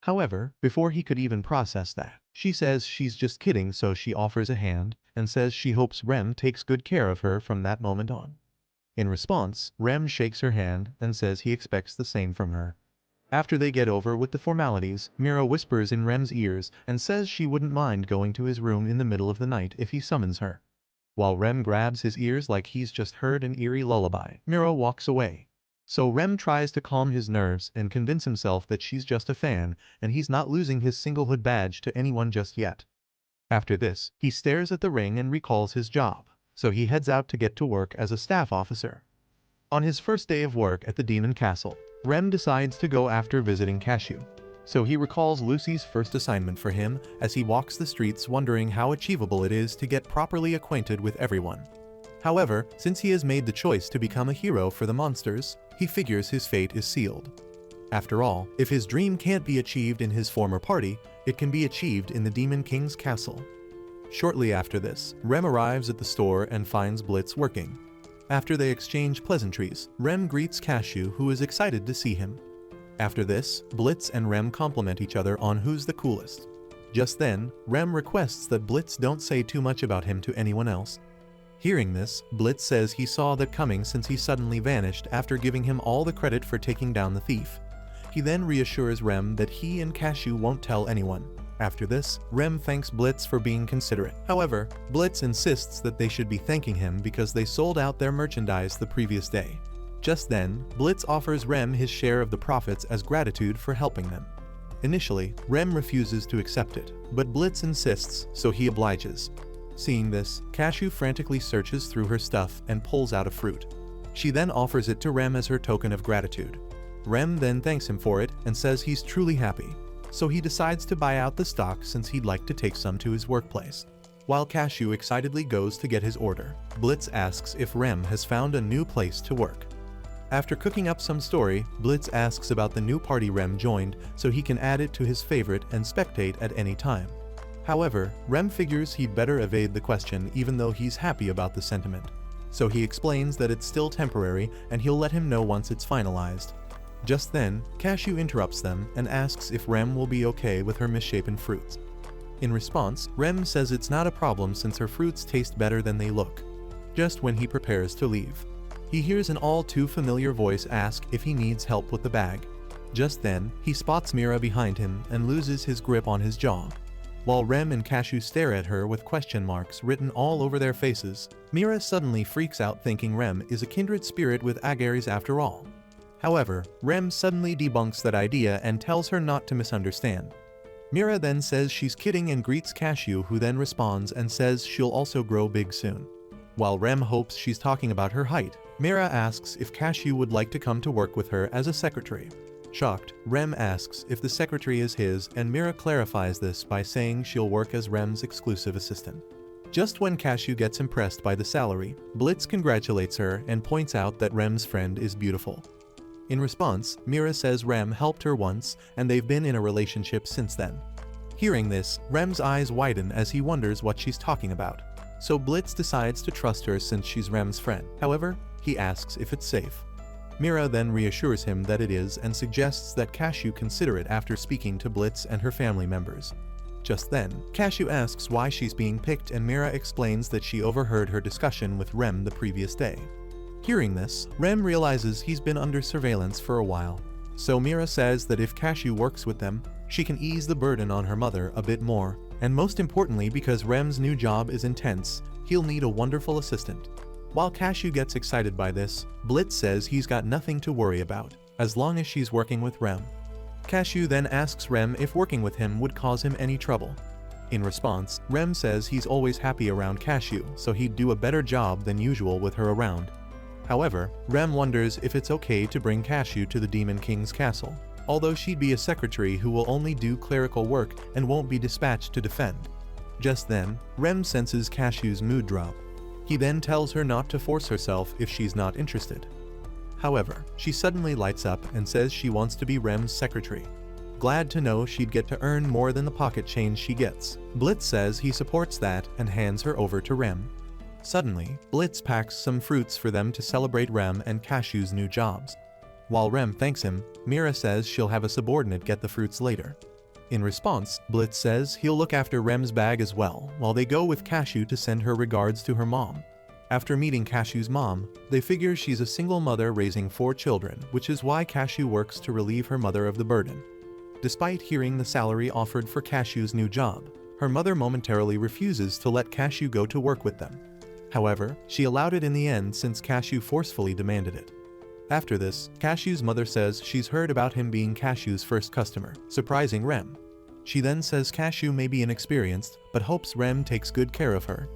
However, before he could even process that, she says she's just kidding, so she offers a hand and says she hopes Rem takes good care of her from that moment on. In response, Rem shakes her hand and says he expects the same from her. After they get over with the formalities, Mira whispers in Rem's ears and says she wouldn't mind going to his room in the middle of the night if he summons her. While Rem grabs his ears like he's just heard an eerie lullaby, Mira walks away. So Rem tries to calm his nerves and convince himself that she's just a fan and he's not losing his singlehood badge to anyone just yet. After this, he stares at the ring and recalls his job, so he heads out to get to work as a staff officer. On his first day of work at the Demon Castle, Rem decides to go after visiting Cashew. So he recalls Lucy's first assignment for him as he walks the streets wondering how achievable it is to get properly acquainted with everyone. However, since he has made the choice to become a hero for the monsters, he figures his fate is sealed. After all, if his dream can't be achieved in his former party, it can be achieved in the Demon King's castle. Shortly after this, Rem arrives at the store and finds Blitz working. After they exchange pleasantries, Rem greets Cashew, who is excited to see him. After this, Blitz and Rem compliment each other on who's the coolest. Just then, Rem requests that Blitz don't say too much about him to anyone else. Hearing this, Blitz says he saw that coming since he suddenly vanished after giving him all the credit for taking down the thief. He then reassures Rem that he and Cashew won't tell anyone. After this, Rem thanks Blitz for being considerate. However, Blitz insists that they should be thanking him because they sold out their merchandise the previous day. Just then, Blitz offers Rem his share of the profits as gratitude for helping them. Initially, Rem refuses to accept it, but Blitz insists, so he obliges. Seeing this, Cashew frantically searches through her stuff and pulls out a fruit. She then offers it to Rem as her token of gratitude. Rem then thanks him for it and says he's truly happy, so he decides to buy out the stock since he'd like to take some to his workplace. While Cashew excitedly goes to get his order, Blitz asks if Rem has found a new place to work. After cooking up some story, Blitz asks about the new party Rem joined so he can add it to his favorite and spectate at any time. However, Rem figures he'd better evade the question even though he's happy about the sentiment. So he explains that it's still temporary and he'll let him know once it's finalized. Just then, Cashew interrupts them and asks if Rem will be okay with her misshapen fruits. In response, Rem says it's not a problem since her fruits taste better than they look. Just when he prepares to leave, he hears an all too familiar voice ask if he needs help with the bag. Just then, he spots Mira behind him and loses his grip on his jaw. While Rem and Cashew stare at her with question marks written all over their faces, Mira suddenly freaks out thinking Rem is a kindred spirit with Agares after all. However, Rem suddenly debunks that idea and tells her not to misunderstand. Mira then says she's kidding and greets Cashew, who then responds and says she'll also grow big soon. While Rem hopes she's talking about her height, Mira asks if Cashew would like to come to work with her as a secretary. Shocked, Rem asks if the secretary is his and Mira clarifies this by saying she'll work as Rem's exclusive assistant. Just when Cashew gets impressed by the salary, Blitz congratulates her and points out that Rem's friend is beautiful. In response, Mira says Rem helped her once and they've been in a relationship since then. Hearing this, Rem's eyes widen as he wonders what she's talking about. So Blitz decides to trust her since she's Rem's friend. However, he asks if it's safe. Mira then reassures him that it is and suggests that Cashew consider it after speaking to Blitz and her family members. Just then, Cashew asks why she's being picked and Mira explains that she overheard her discussion with Rem the previous day. Hearing this, Rem realizes he's been under surveillance for a while. So Mira says that if Cashew works with them, she can ease the burden on her mother a bit more, and most importantly because Rem's new job is intense, he'll need a wonderful assistant. While Cashew gets excited by this, Blitz says he's got nothing to worry about, as long as she's working with Rem. Cashew then asks Rem if working with him would cause him any trouble. In response, Rem says he's always happy around Cashew, so he'd do a better job than usual with her around. However, Rem wonders if it's okay to bring Cashew to the Demon King's castle, although she'd be a secretary who will only do clerical work and won't be dispatched to defend. Just then, Rem senses Cashew's mood drop. He then tells her not to force herself if she's not interested. However, she suddenly lights up and says she wants to be Rem's secretary. Glad to know she'd get to earn more than the pocket change she gets, Blitz says he supports that and hands her over to Rem. Suddenly, Blitz packs some fruits for them to celebrate Rem and Cashew's new jobs. While Rem thanks him, Mira says she'll have a subordinate get the fruits later. In response, Blitz says he'll look after Rem's bag as well, while they go with Cashew to send her regards to her mom. After meeting Cashew's mom, they figure she's a single mother raising 4 children, which is why Cashew works to relieve her mother of the burden. Despite hearing the salary offered for Cashew's new job, her mother momentarily refuses to let Cashew go to work with them. However, she allowed it in the end since Cashew forcefully demanded it. After this, Cashew's mother says she's heard about him being Cashew's first customer, surprising Rem. She then says Cashew may be inexperienced, but hopes Rem takes good care of her.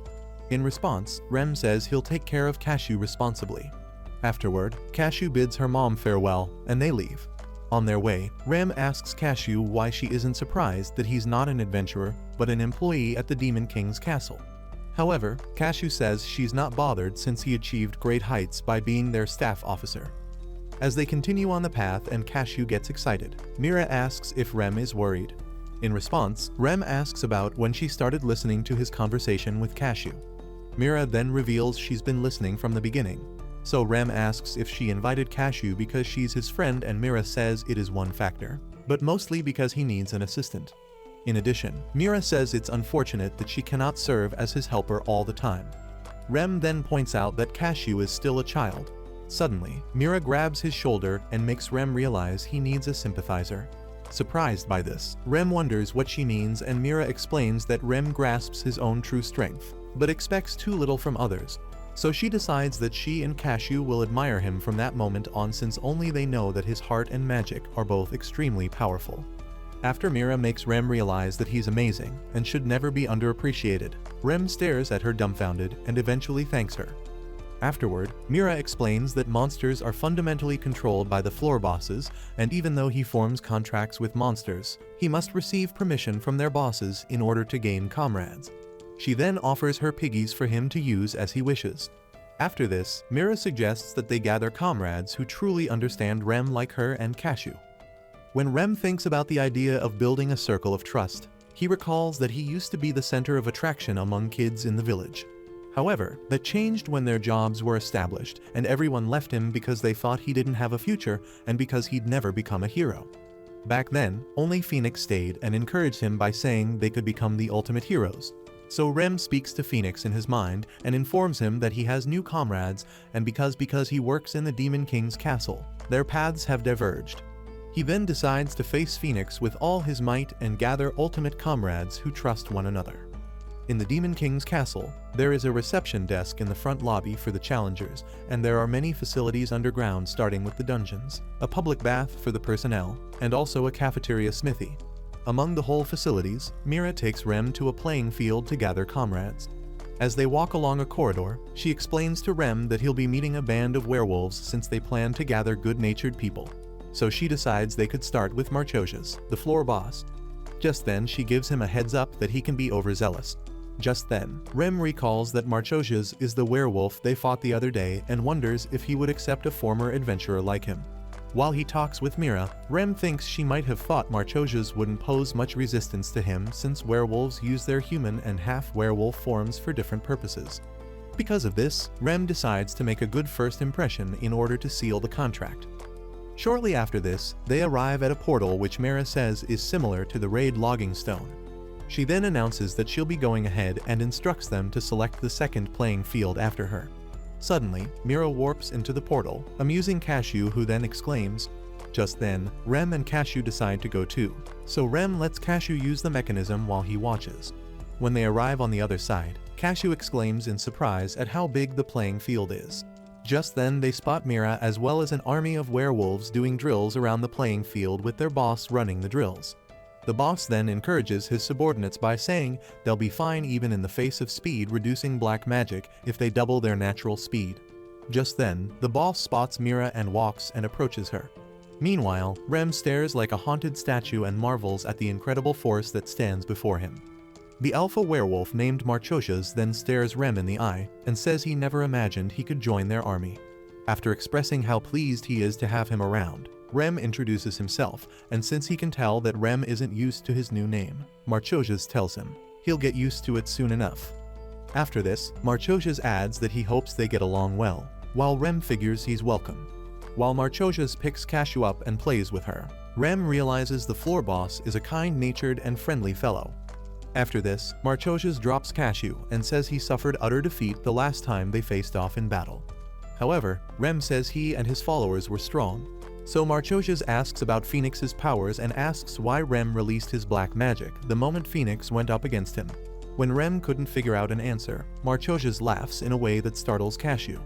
In response, Rem says he'll take care of Cashew responsibly. Afterward, Cashew bids her mom farewell, and they leave. On their way, Rem asks Cashew why she isn't surprised that he's not an adventurer, but an employee at the Demon King's castle. However, Cashew says she's not bothered since he achieved great heights by being their staff officer. As they continue on the path and Cashew gets excited, Mira asks if Rem is worried. In response, Rem asks about when she started listening to his conversation with Cashew. Mira then reveals she's been listening from the beginning. So Rem asks if she invited Cashew because she's his friend and Mira says it is one factor, but mostly because he needs an assistant. In addition, Mira says it's unfortunate that she cannot serve as his helper all the time. Rem then points out that Cashew is still a child. Suddenly, Mira grabs his shoulder and makes Rem realize he needs a sympathizer. Surprised by this, Rem wonders what she means, and Mira explains that Rem grasps his own true strength, but expects too little from others. So she decides that she and Cashew will admire him from that moment on, since only they know that his heart and magic are both extremely powerful. After Mira makes Rem realize that he's amazing and should never be underappreciated, Rem stares at her dumbfounded and eventually thanks her. Afterward, Mira explains that monsters are fundamentally controlled by the floor bosses, and even though he forms contracts with monsters, he must receive permission from their bosses in order to gain comrades. She then offers her piggies for him to use as he wishes. After this, Mira suggests that they gather comrades who truly understand Rem like her and Cashew. When Rem thinks about the idea of building a circle of trust, he recalls that he used to be the center of attraction among kids in the village. However, that changed when their jobs were established and everyone left him because they thought he didn't have a future and because he'd never become a hero. Back then, only Phoenix stayed and encouraged him by saying they could become the ultimate heroes. So Rem speaks to Phoenix in his mind and informs him that he has new comrades, and because he works in the Demon King's castle, their paths have diverged. He then decides to face Phoenix with all his might and gather ultimate comrades who trust one another. In the Demon King's castle, there is a reception desk in the front lobby for the challengers, and there are many facilities underground, starting with the dungeons, a public bath for the personnel, and also a cafeteria smithy. Among the whole facilities, Mira takes Rem to a playing field to gather comrades. As they walk along a corridor, she explains to Rem that he'll be meeting a band of werewolves since they plan to gather good-natured people. So she decides they could start with Marchosias, the floor boss. Just then she gives him a heads up that he can be overzealous. Just then, Rem recalls that Marchosias is the werewolf they fought the other day and wonders if he would accept a former adventurer like him. While he talks with Mira, Rem thinks she might have thought Marchosias wouldn't pose much resistance to him since werewolves use their human and half-werewolf forms for different purposes. Because of this, Rem decides to make a good first impression in order to seal the contract. Shortly after this, they arrive at a portal which Mira says is similar to the raid logging stone. She then announces that she'll be going ahead and instructs them to select the second playing field after her. Suddenly, Mira warps into the portal, amusing Cashew, who then exclaims. Just then, Rem and Cashew decide to go too, so Rem lets Cashew use the mechanism while he watches. When they arrive on the other side, Cashew exclaims in surprise at how big the playing field is. Just then they spot Mira as well as an army of werewolves doing drills around the playing field with their boss running the drills. The boss then encourages his subordinates by saying they'll be fine even in the face of speed-reducing black magic if they double their natural speed. Just then, the boss spots Mira and walks and approaches her. Meanwhile, Rem stares like a haunted statue and marvels at the incredible force that stands before him. The alpha werewolf named Marchosias then stares Rem in the eye and says he never imagined he could join their army. After expressing how pleased he is to have him around, Rem introduces himself, and since he can tell that Rem isn't used to his new name, Marchosias tells him he'll get used to it soon enough. After this, Marchosias adds that he hopes they get along well, while Rem figures he's welcome. While Marchosias picks Cashew up and plays with her, Rem realizes the floor boss is a kind-natured and friendly fellow. After this, Marchosias drops Cashew and says he suffered utter defeat the last time they faced off in battle. However, Rem says he and his followers were strong. So Marchosias asks about Phoenix's powers and asks why Rem released his black magic the moment Phoenix went up against him. When Rem couldn't figure out an answer, Marchosias laughs in a way that startles Cashew.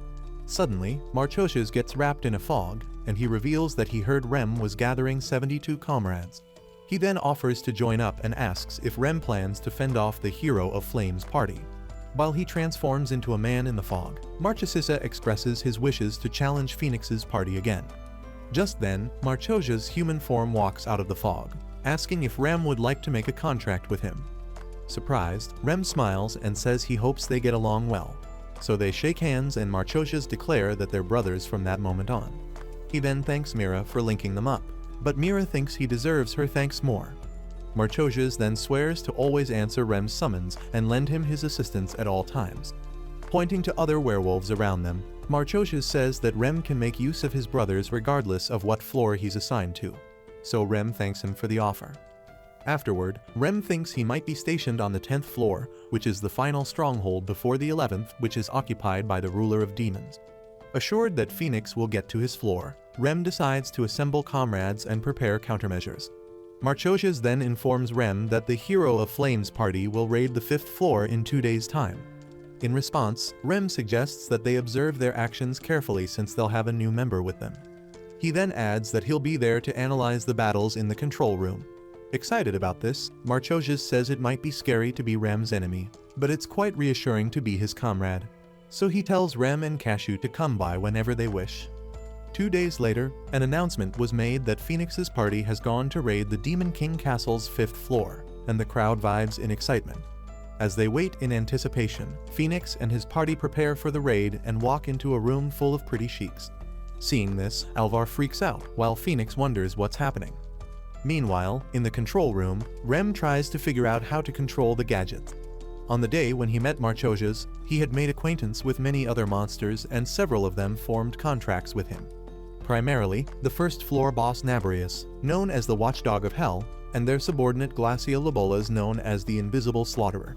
Suddenly, Marchosias gets wrapped in a fog, and he reveals that he heard Rem was gathering 72 comrades. He then offers to join up and asks if Rem plans to fend off the Hero of Flames party. While he transforms into a man in the fog, Marchosias expresses his wishes to challenge Phoenix's party again. Just then, Marchosias' human form walks out of the fog, asking if Rem would like to make a contract with him. Surprised, Rem smiles and says he hopes they get along well. So they shake hands and Marchosias declare that they're brothers from that moment on. He then thanks Mira for linking them up, but Mira thinks he deserves her thanks more. Marchosias then swears to always answer Rem's summons and lend him his assistance at all times. Pointing to other werewolves around them, Marchosias says that Rem can make use of his brothers regardless of what floor he's assigned to. So Rem thanks him for the offer. Afterward, Rem thinks he might be stationed on the 10th floor, which is the final stronghold before the 11th, which is occupied by the ruler of demons. Assured that Phoenix will get to his floor, Rem decides to assemble comrades and prepare countermeasures. Marchosias then informs Rem that the Hero of Flames party will raid the 5th floor in 2 days' time. In response, Rem suggests that they observe their actions carefully since they'll have a new member with them. He then adds that he'll be there to analyze the battles in the control room. Excited about this, Marchosias says it might be scary to be Rem's enemy, but it's quite reassuring to be his comrade. So he tells Rem and Cashew to come by whenever they wish. 2 days later, an announcement was made that Phoenix's party has gone to raid the Demon King Castle's 5th floor, and the crowd vibes in excitement. As they wait in anticipation, Phoenix and his party prepare for the raid and walk into a room full of pretty sheiks. Seeing this, Alvar freaks out, while Phoenix wonders what's happening. Meanwhile, in the control room, Rem tries to figure out how to control the gadgets. On the day when he met Marchosias, he had made acquaintance with many other monsters and several of them formed contracts with him. Primarily, the 1st floor boss Nabarius, known as the Watchdog of Hell, and their subordinate Glacia Labolas known as the Invisible Slaughterer.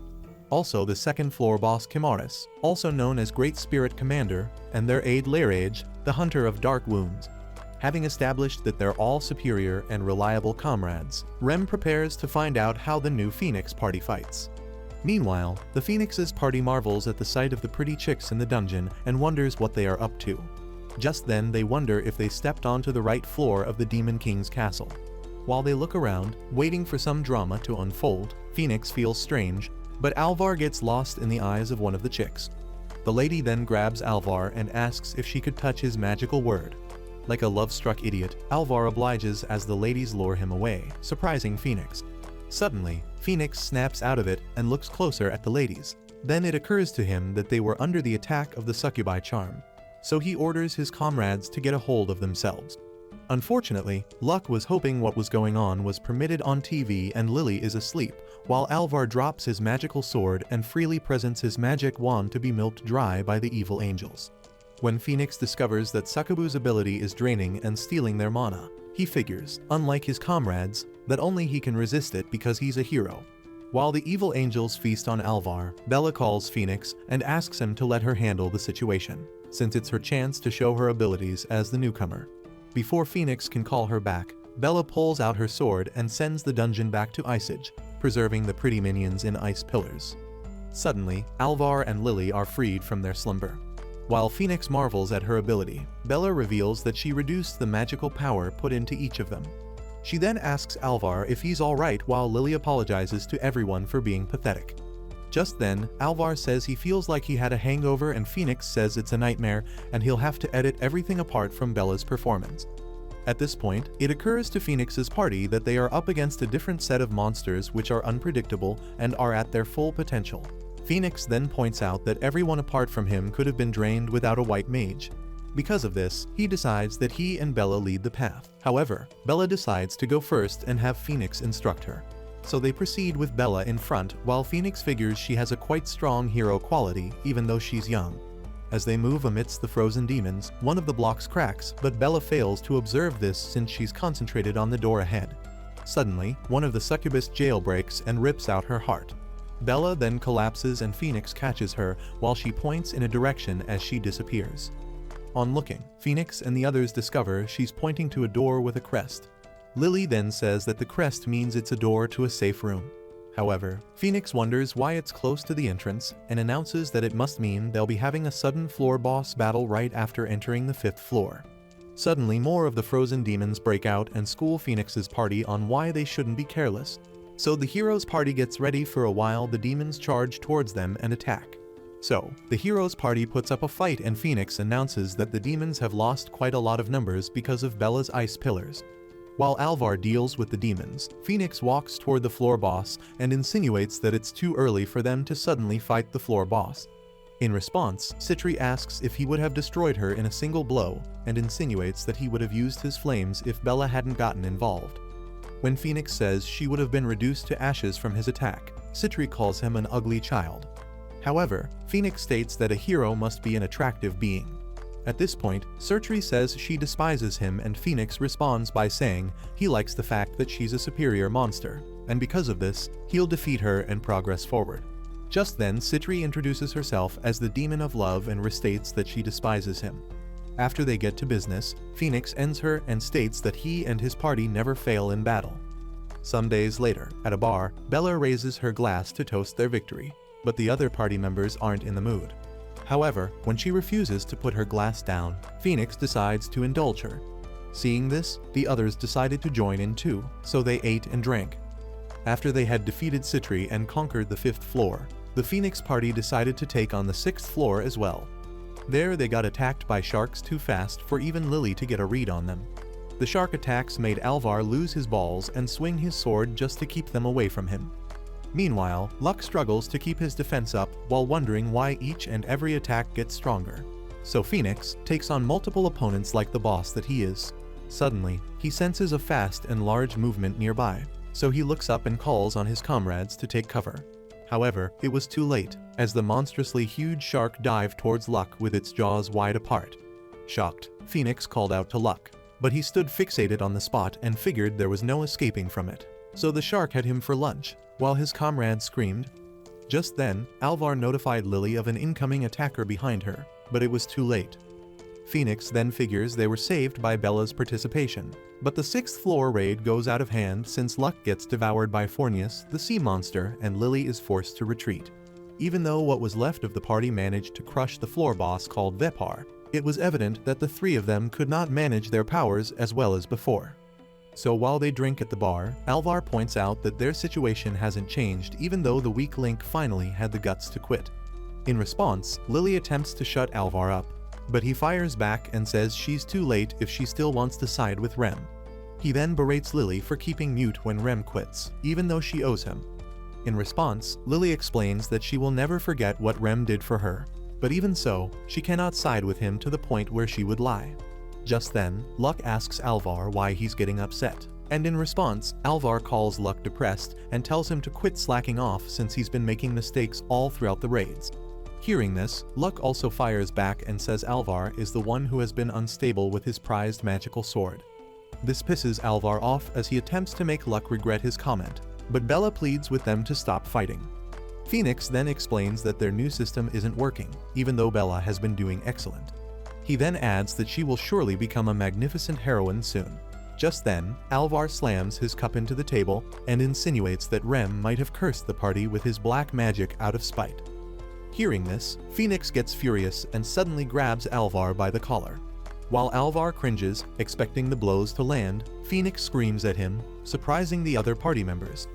Also the 2nd floor boss Chimaris, also known as Great Spirit Commander, and their aide Lairage, the Hunter of Dark Wounds. Having established that they're all superior and reliable comrades, Rem prepares to find out how the new Phoenix party fights. Meanwhile, the Phoenix's party marvels at the sight of the pretty chicks in the dungeon and wonders what they are up to. Just then they wonder if they stepped onto the right floor of the Demon King's castle. While they look around, waiting for some drama to unfold, Phoenix feels strange, but Alvar gets lost in the eyes of one of the chicks. The lady then grabs Alvar and asks if she could touch his magical word. Like a love-struck idiot, Alvar obliges as the ladies lure him away, surprising Phoenix. Suddenly, Phoenix snaps out of it and looks closer at the ladies. Then it occurs to him that they were under the attack of the Succubi charm. So he orders his comrades to get a hold of themselves. Unfortunately, Luck was hoping what was going on was permitted on TV and Lily is asleep, while Alvar drops his magical sword and freely presents his magic wand to be milked dry by the evil angels. When Phoenix discovers that Succubi's ability is draining and stealing their mana, he figures, unlike his comrades, that only he can resist it because he's a hero. While the evil angels feast on Alvar, Bella calls Phoenix and asks him to let her handle the situation, since it's her chance to show her abilities as the newcomer. Before Phoenix can call her back, Bella pulls out her sword and sends the dungeon back to Iceage, preserving the pretty minions in ice pillars. Suddenly, Alvar and Lily are freed from their slumber. While Phoenix marvels at her ability, Bella reveals that she reduced the magical power put into each of them. She then asks Alvar if he's alright while Lily apologizes to everyone for being pathetic. Just then, Alvar says he feels like he had a hangover and Phoenix says it's a nightmare and he'll have to edit everything apart from Bella's performance. At this point, it occurs to Phoenix's party that they are up against a different set of monsters which are unpredictable and are at their full potential. Phoenix then points out that everyone apart from him could have been drained without a white mage. Because of this, he decides that he and Bella lead the path. However, Bella decides to go first and have Phoenix instruct her. So they proceed with Bella in front while Phoenix figures she has a quite strong hero quality even though she's young. As they move amidst the frozen demons, one of the blocks cracks, but Bella fails to observe this since she's concentrated on the door ahead. Suddenly, one of the succubus jailbreaks and rips out her heart. Bella then collapses and Phoenix catches her while she points in a direction as she disappears. On looking, Phoenix and the others discover she's pointing to a door with a crest. Lily then says that the crest means it's a door to a safe room. However, Phoenix wonders why it's close to the entrance and announces that it must mean they'll be having a sudden floor boss battle right after entering the 5th floor. Suddenly, more of the frozen demons break out and school Phoenix's party on why they shouldn't be careless. So the hero's party gets ready for a while the demons charge towards them and attack. So, the hero's party puts up a fight and Phoenix announces that the demons have lost quite a lot of numbers because of Bella's ice pillars. While Alvar deals with the demons, Phoenix walks toward the floor boss and insinuates that it's too early for them to suddenly fight the floor boss. In response, Citri asks if he would have destroyed her in a single blow and insinuates that he would have used his flames if Bella hadn't gotten involved. When Phoenix says she would have been reduced to ashes from his attack, Citri calls him an ugly child. However, Phoenix states that a hero must be an attractive being. At this point, Citri says she despises him and Phoenix responds by saying he likes the fact that she's a superior monster, and because of this, he'll defeat her and progress forward. Just then, Citri introduces herself as the Demon of Love and restates that she despises him. After they get to business, Phoenix ends her and states that he and his party never fail in battle. Some days later, at a bar, Bella raises her glass to toast their victory, but the other party members aren't in the mood. However, when she refuses to put her glass down, Phoenix decides to indulge her. Seeing this, the others decided to join in too, so they ate and drank. After they had defeated Citri and conquered the 5th floor, the Phoenix party decided to take on the 6th floor as well. There they got attacked by sharks too fast for even Lily to get a read on them. The shark attacks made Alvar lose his balls and swing his sword just to keep them away from him. Meanwhile, Luck struggles to keep his defense up while wondering why each and every attack gets stronger. So Phoenix takes on multiple opponents like the boss that he is. Suddenly, he senses a fast and large movement nearby, so he looks up and calls on his comrades to take cover. However, it was too late, as the monstrously huge shark dived towards Luck with its jaws wide apart. Shocked, Phoenix called out to Luck, but he stood fixated on the spot and figured there was no escaping from it. So the shark had him for lunch, while his comrades screamed. Just then, Alvar notified Lily of an incoming attacker behind her, but it was too late. Phoenix then figures they were saved by Bella's participation, but the 6th floor raid goes out of hand since Luck gets devoured by Fornius, the sea monster, and Lily is forced to retreat. Even though what was left of the party managed to crush the floor boss called Vepar, it was evident that the 3 of them could not manage their powers as well as before. So while they drink at the bar, Alvar points out that their situation hasn't changed even though the weak link finally had the guts to quit. In response, Lily attempts to shut Alvar up, but he fires back and says she's too late if she still wants to side with Rem. He then berates Lily for keeping mute when Rem quits, even though she owes him. In response, Lily explains that she will never forget what Rem did for her, but even so, she cannot side with him to the point where she would lie. Just then, Luck asks Alvar why he's getting upset, and in response, Alvar calls Luck depressed and tells him to quit slacking off since he's been making mistakes all throughout the raids. Hearing this, Luck also fires back and says Alvar is the one who has been unstable with his prized magical sword. This pisses Alvar off as he attempts to make Luck regret his comment, but Bella pleads with them to stop fighting. Phoenix then explains that their new system isn't working, even though Bella has been doing excellent. He then adds that she will surely become a magnificent heroine soon. Just then, Alvar slams his cup into the table and insinuates that Rem might have cursed the party with his black magic out of spite. Hearing this, Phoenix gets furious and suddenly grabs Alvar by the collar. While Alvar cringes, expecting the blows to land, Phoenix screams at him, surprising the other party members.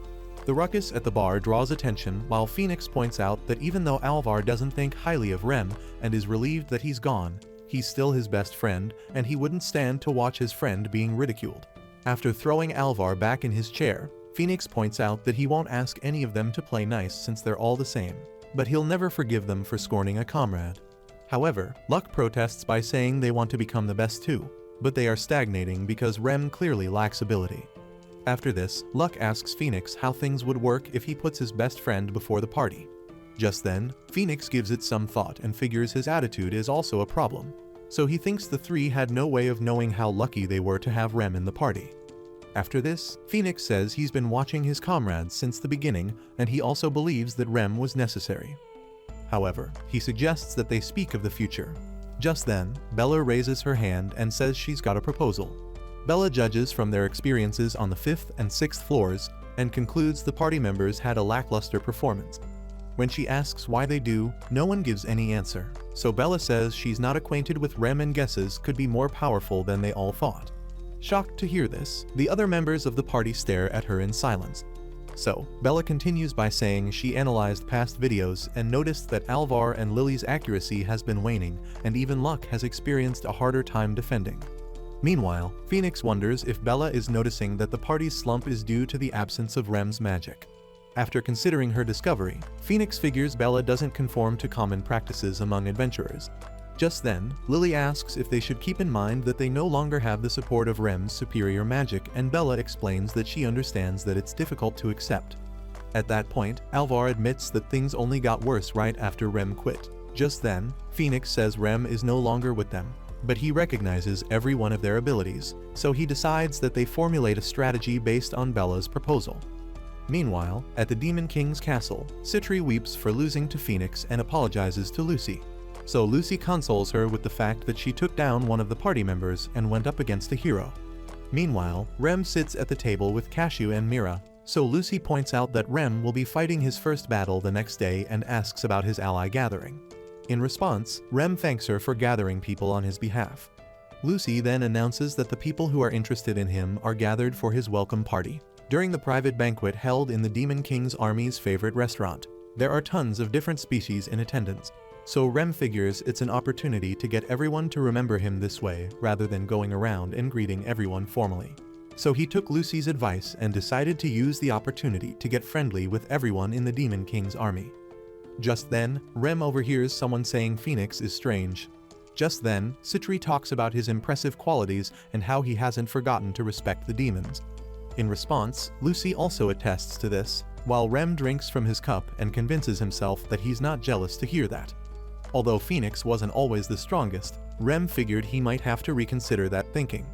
The ruckus at the bar draws attention while Phoenix points out that even though Alvar doesn't think highly of Rem and is relieved that he's gone, he's still his best friend and he wouldn't stand to watch his friend being ridiculed. After throwing Alvar back in his chair, Phoenix points out that he won't ask any of them to play nice since they're all the same, but he'll never forgive them for scorning a comrade. However, Luck protests by saying they want to become the best too, but they are stagnating because Rem clearly lacks ability. After this, Luck asks Phoenix how things would work if he puts his best friend before the party. Just then, Phoenix gives it some thought and figures his attitude is also a problem, so he thinks the 3 had no way of knowing how lucky they were to have Rem in the party. After this, Phoenix says he's been watching his comrades since the beginning and he also believes that Rem was necessary. However, he suggests that they speak of the future. Just then, Bella raises her hand and says she's got a proposal. Bella judges from their experiences on the 5th and 6th floors and concludes the party members had a lackluster performance. When she asks why they do, no one gives any answer, so Bella says she's not acquainted with Rem and guesses could be more powerful than they all thought. Shocked to hear this, the other members of the party stare at her in silence. So, Bella continues by saying she analyzed past videos and noticed that Alvar and Lily's accuracy has been waning and even Luck has experienced a harder time defending. Meanwhile, Phoenix wonders if Bella is noticing that the party's slump is due to the absence of Rem's magic. After considering her discovery, Phoenix figures Bella doesn't conform to common practices among adventurers. Just then, Lily asks if they should keep in mind that they no longer have the support of Rem's superior magic and Bella explains that she understands that it's difficult to accept. At that point, Alvar admits that things only got worse right after Rem quit. Just then, Phoenix says Rem is no longer with them, but he recognizes every one of their abilities, so he decides that they formulate a strategy based on Bella's proposal. Meanwhile, at the Demon King's castle, Citri weeps for losing to Phoenix and apologizes to Lucy. So Lucy consoles her with the fact that she took down one of the party members and went up against a hero. Meanwhile, Rem sits at the table with Cashew and Mira, so Lucy points out that Rem will be fighting his first battle the next day and asks about his ally gathering. In response, Rem thanks her for gathering people on his behalf. Lucy then announces that the people who are interested in him are gathered for his welcome party. During the private banquet held in the Demon King's army's favorite restaurant, there are tons of different species in attendance, so Rem figures it's an opportunity to get everyone to remember him this way rather than going around and greeting everyone formally. So he took Lucy's advice and decided to use the opportunity to get friendly with everyone in the Demon King's army. Just then, Rem overhears someone saying Phoenix is strange. Just then, Citri talks about his impressive qualities and how he hasn't forgotten to respect the demons. In response, Lucy also attests to this, while Rem drinks from his cup and convinces himself that he's not jealous to hear that. Although Phoenix wasn't always the strongest, Rem figured he might have to reconsider that thinking.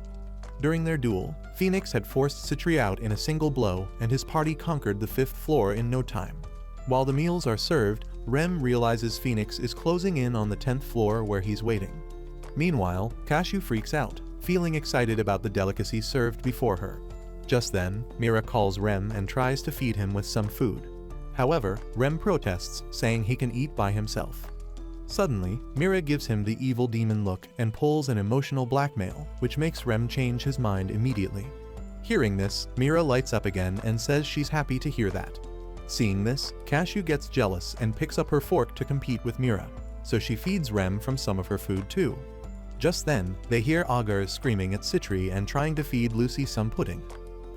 During their duel, Phoenix had forced Citri out in a single blow and his party conquered the 5th floor in no time. While the meals are served, Rem realizes Phoenix is closing in on the 10th floor where he's waiting. Meanwhile, Cashew freaks out, feeling excited about the delicacy served before her. Just then, Mira calls Rem and tries to feed him with some food. However, Rem protests, saying he can eat by himself. Suddenly, Mira gives him the evil demon look and pulls an emotional blackmail, which makes Rem change his mind immediately. Hearing this, Mira lights up again and says she's happy to hear that. Seeing this, Cashew gets jealous and picks up her fork to compete with Mira, so she feeds Rem from some of her food too. Just then, they hear Alvar screaming at Citri and trying to feed Lucy some pudding.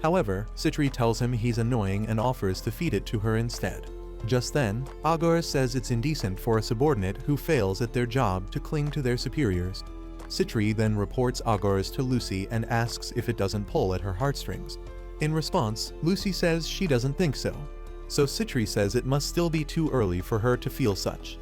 However, Citri tells him he's annoying and offers to feed it to her instead. Just then, Alvar says it's indecent for a subordinate who fails at their job to cling to their superiors. Citri then reports Alvar's to Lucy and asks if it doesn't pull at her heartstrings. In response, Lucy says she doesn't think so. So Citri says it must still be too early for her to feel such.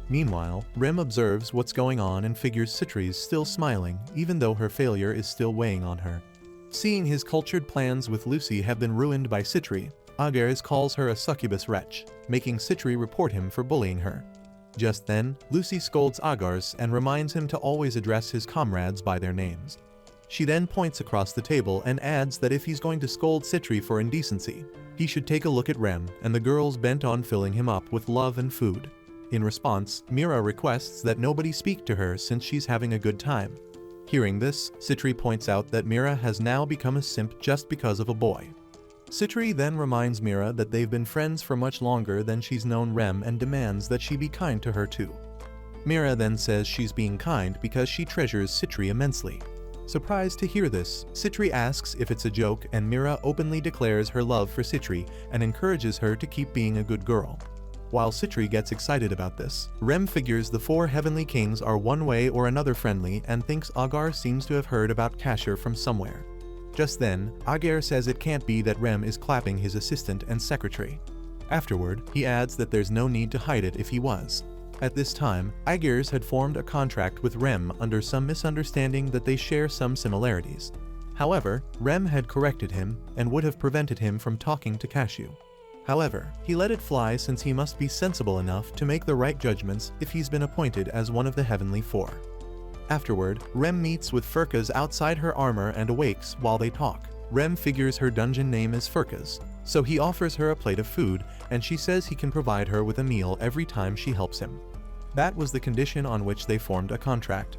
Meanwhile, Rem observes what's going on and figures Citri's still smiling even though her failure is still weighing on her. Seeing his cultured plans with Lucy have been ruined by Citri, Alvar calls her a succubus wretch, making Citri report him for bullying her. Just then, Lucy scolds Alvar and reminds him to always address his comrades by their names. She then points across the table and adds that if he's going to scold Citri for indecency, he should take a look at Rem and the girls bent on filling him up with love and food. In response, Mira requests that nobody speak to her since she's having a good time. Hearing this, Citri points out that Mira has now become a simp just because of a boy. Citri then reminds Mira that they've been friends for much longer than she's known Rem and demands that she be kind to her too. Mira then says she's being kind because she treasures Citri immensely. Surprised to hear this, Citri asks if it's a joke and Mira openly declares her love for Citri and encourages her to keep being a good girl. While Citri gets excited about this, Rem figures the 4 heavenly kings are one way or another friendly and thinks Alvar seems to have heard about Cashew from somewhere. Just then, Alvar says it can't be that Rem is clapping his assistant and secretary. Afterward, he adds that there's no need to hide it if he was. At this time, Alvar had formed a contract with Rem under some misunderstanding that they share some similarities. However, Rem had corrected him and would have prevented him from talking to Cashew. However, he let it fly since he must be sensible enough to make the right judgments if he's been appointed as one of the Heavenly Four. Afterward, Rem meets with Furkaz outside her armor and awakes while they talk. Rem figures her dungeon name is Furkaz, so he offers her a plate of food and she says he can provide her with a meal every time she helps him. That was the condition on which they formed a contract.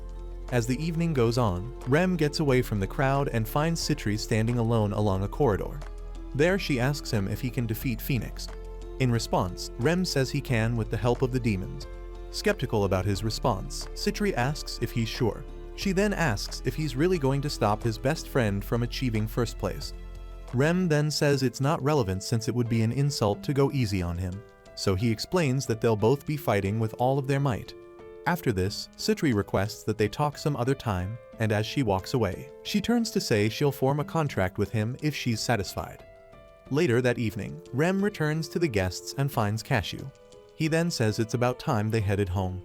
As the evening goes on, Rem gets away from the crowd and finds Citri standing alone along a corridor. There she asks him if he can defeat Phoenix. In response, Rem says he can with the help of the demons. Skeptical about his response, Citri asks if he's sure. She then asks if he's really going to stop his best friend from achieving first place. Rem then says it's not relevant since it would be an insult to go easy on him, so he explains that they'll both be fighting with all of their might. After this, Citri requests that they talk some other time, and as she walks away, she turns to say she'll form a contract with him if she's satisfied. Later that evening, Rem returns to the guests and finds Cashew. He then says it's about time they headed home.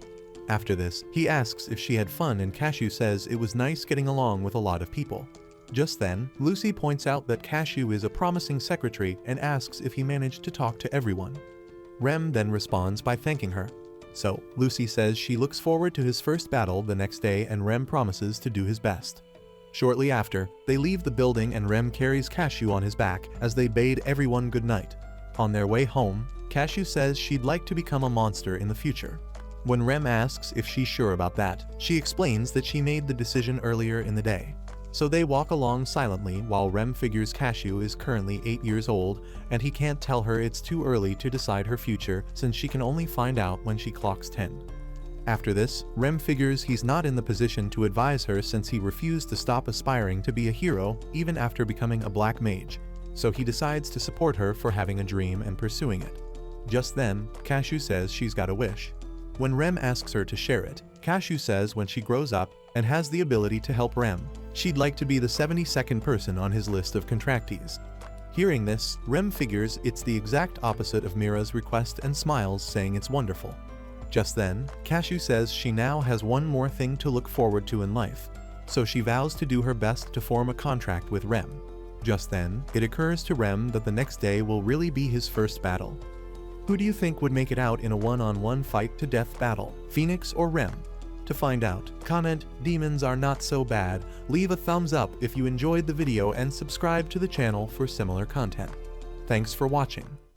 After this, he asks if she had fun and Cashew says it was nice getting along with a lot of people. Just then, Lucy points out that Cashew is a promising secretary and asks if he managed to talk to everyone. Rem then responds by thanking her. So, Lucy says she looks forward to his first battle the next day and Rem promises to do his best. Shortly after, they leave the building and Rem carries Cashew on his back as they bade everyone goodnight. On their way home, Cashew says she'd like to become a monster in the future. When Rem asks if she's sure about that, she explains that she made the decision earlier in the day. So they walk along silently while Rem figures Cashew is currently 8 years old and he can't tell her it's too early to decide her future since she can only find out when she clocks 10. After this, Rem figures he's not in the position to advise her since he refused to stop aspiring to be a hero even after becoming a black mage, so he decides to support her for having a dream and pursuing it. Just then, Cashew says she's got a wish. When Rem asks her to share it, Cashew says when she grows up and has the ability to help Rem, she'd like to be the 72nd person on his list of contractees. Hearing this, Rem figures it's the exact opposite of Mira's request and smiles, saying it's wonderful. Just then, Cashew says she now has one more thing to look forward to in life, so she vows to do her best to form a contract with Rem. Just then, it occurs to Rem that the next day will really be his first battle. Who do you think would make it out in a one-on-one fight to death battle, Phoenix or Rem? To find out, comment "Demons are not so bad," leave a thumbs up if you enjoyed the video and subscribe to the channel for similar content. Thanks for watching.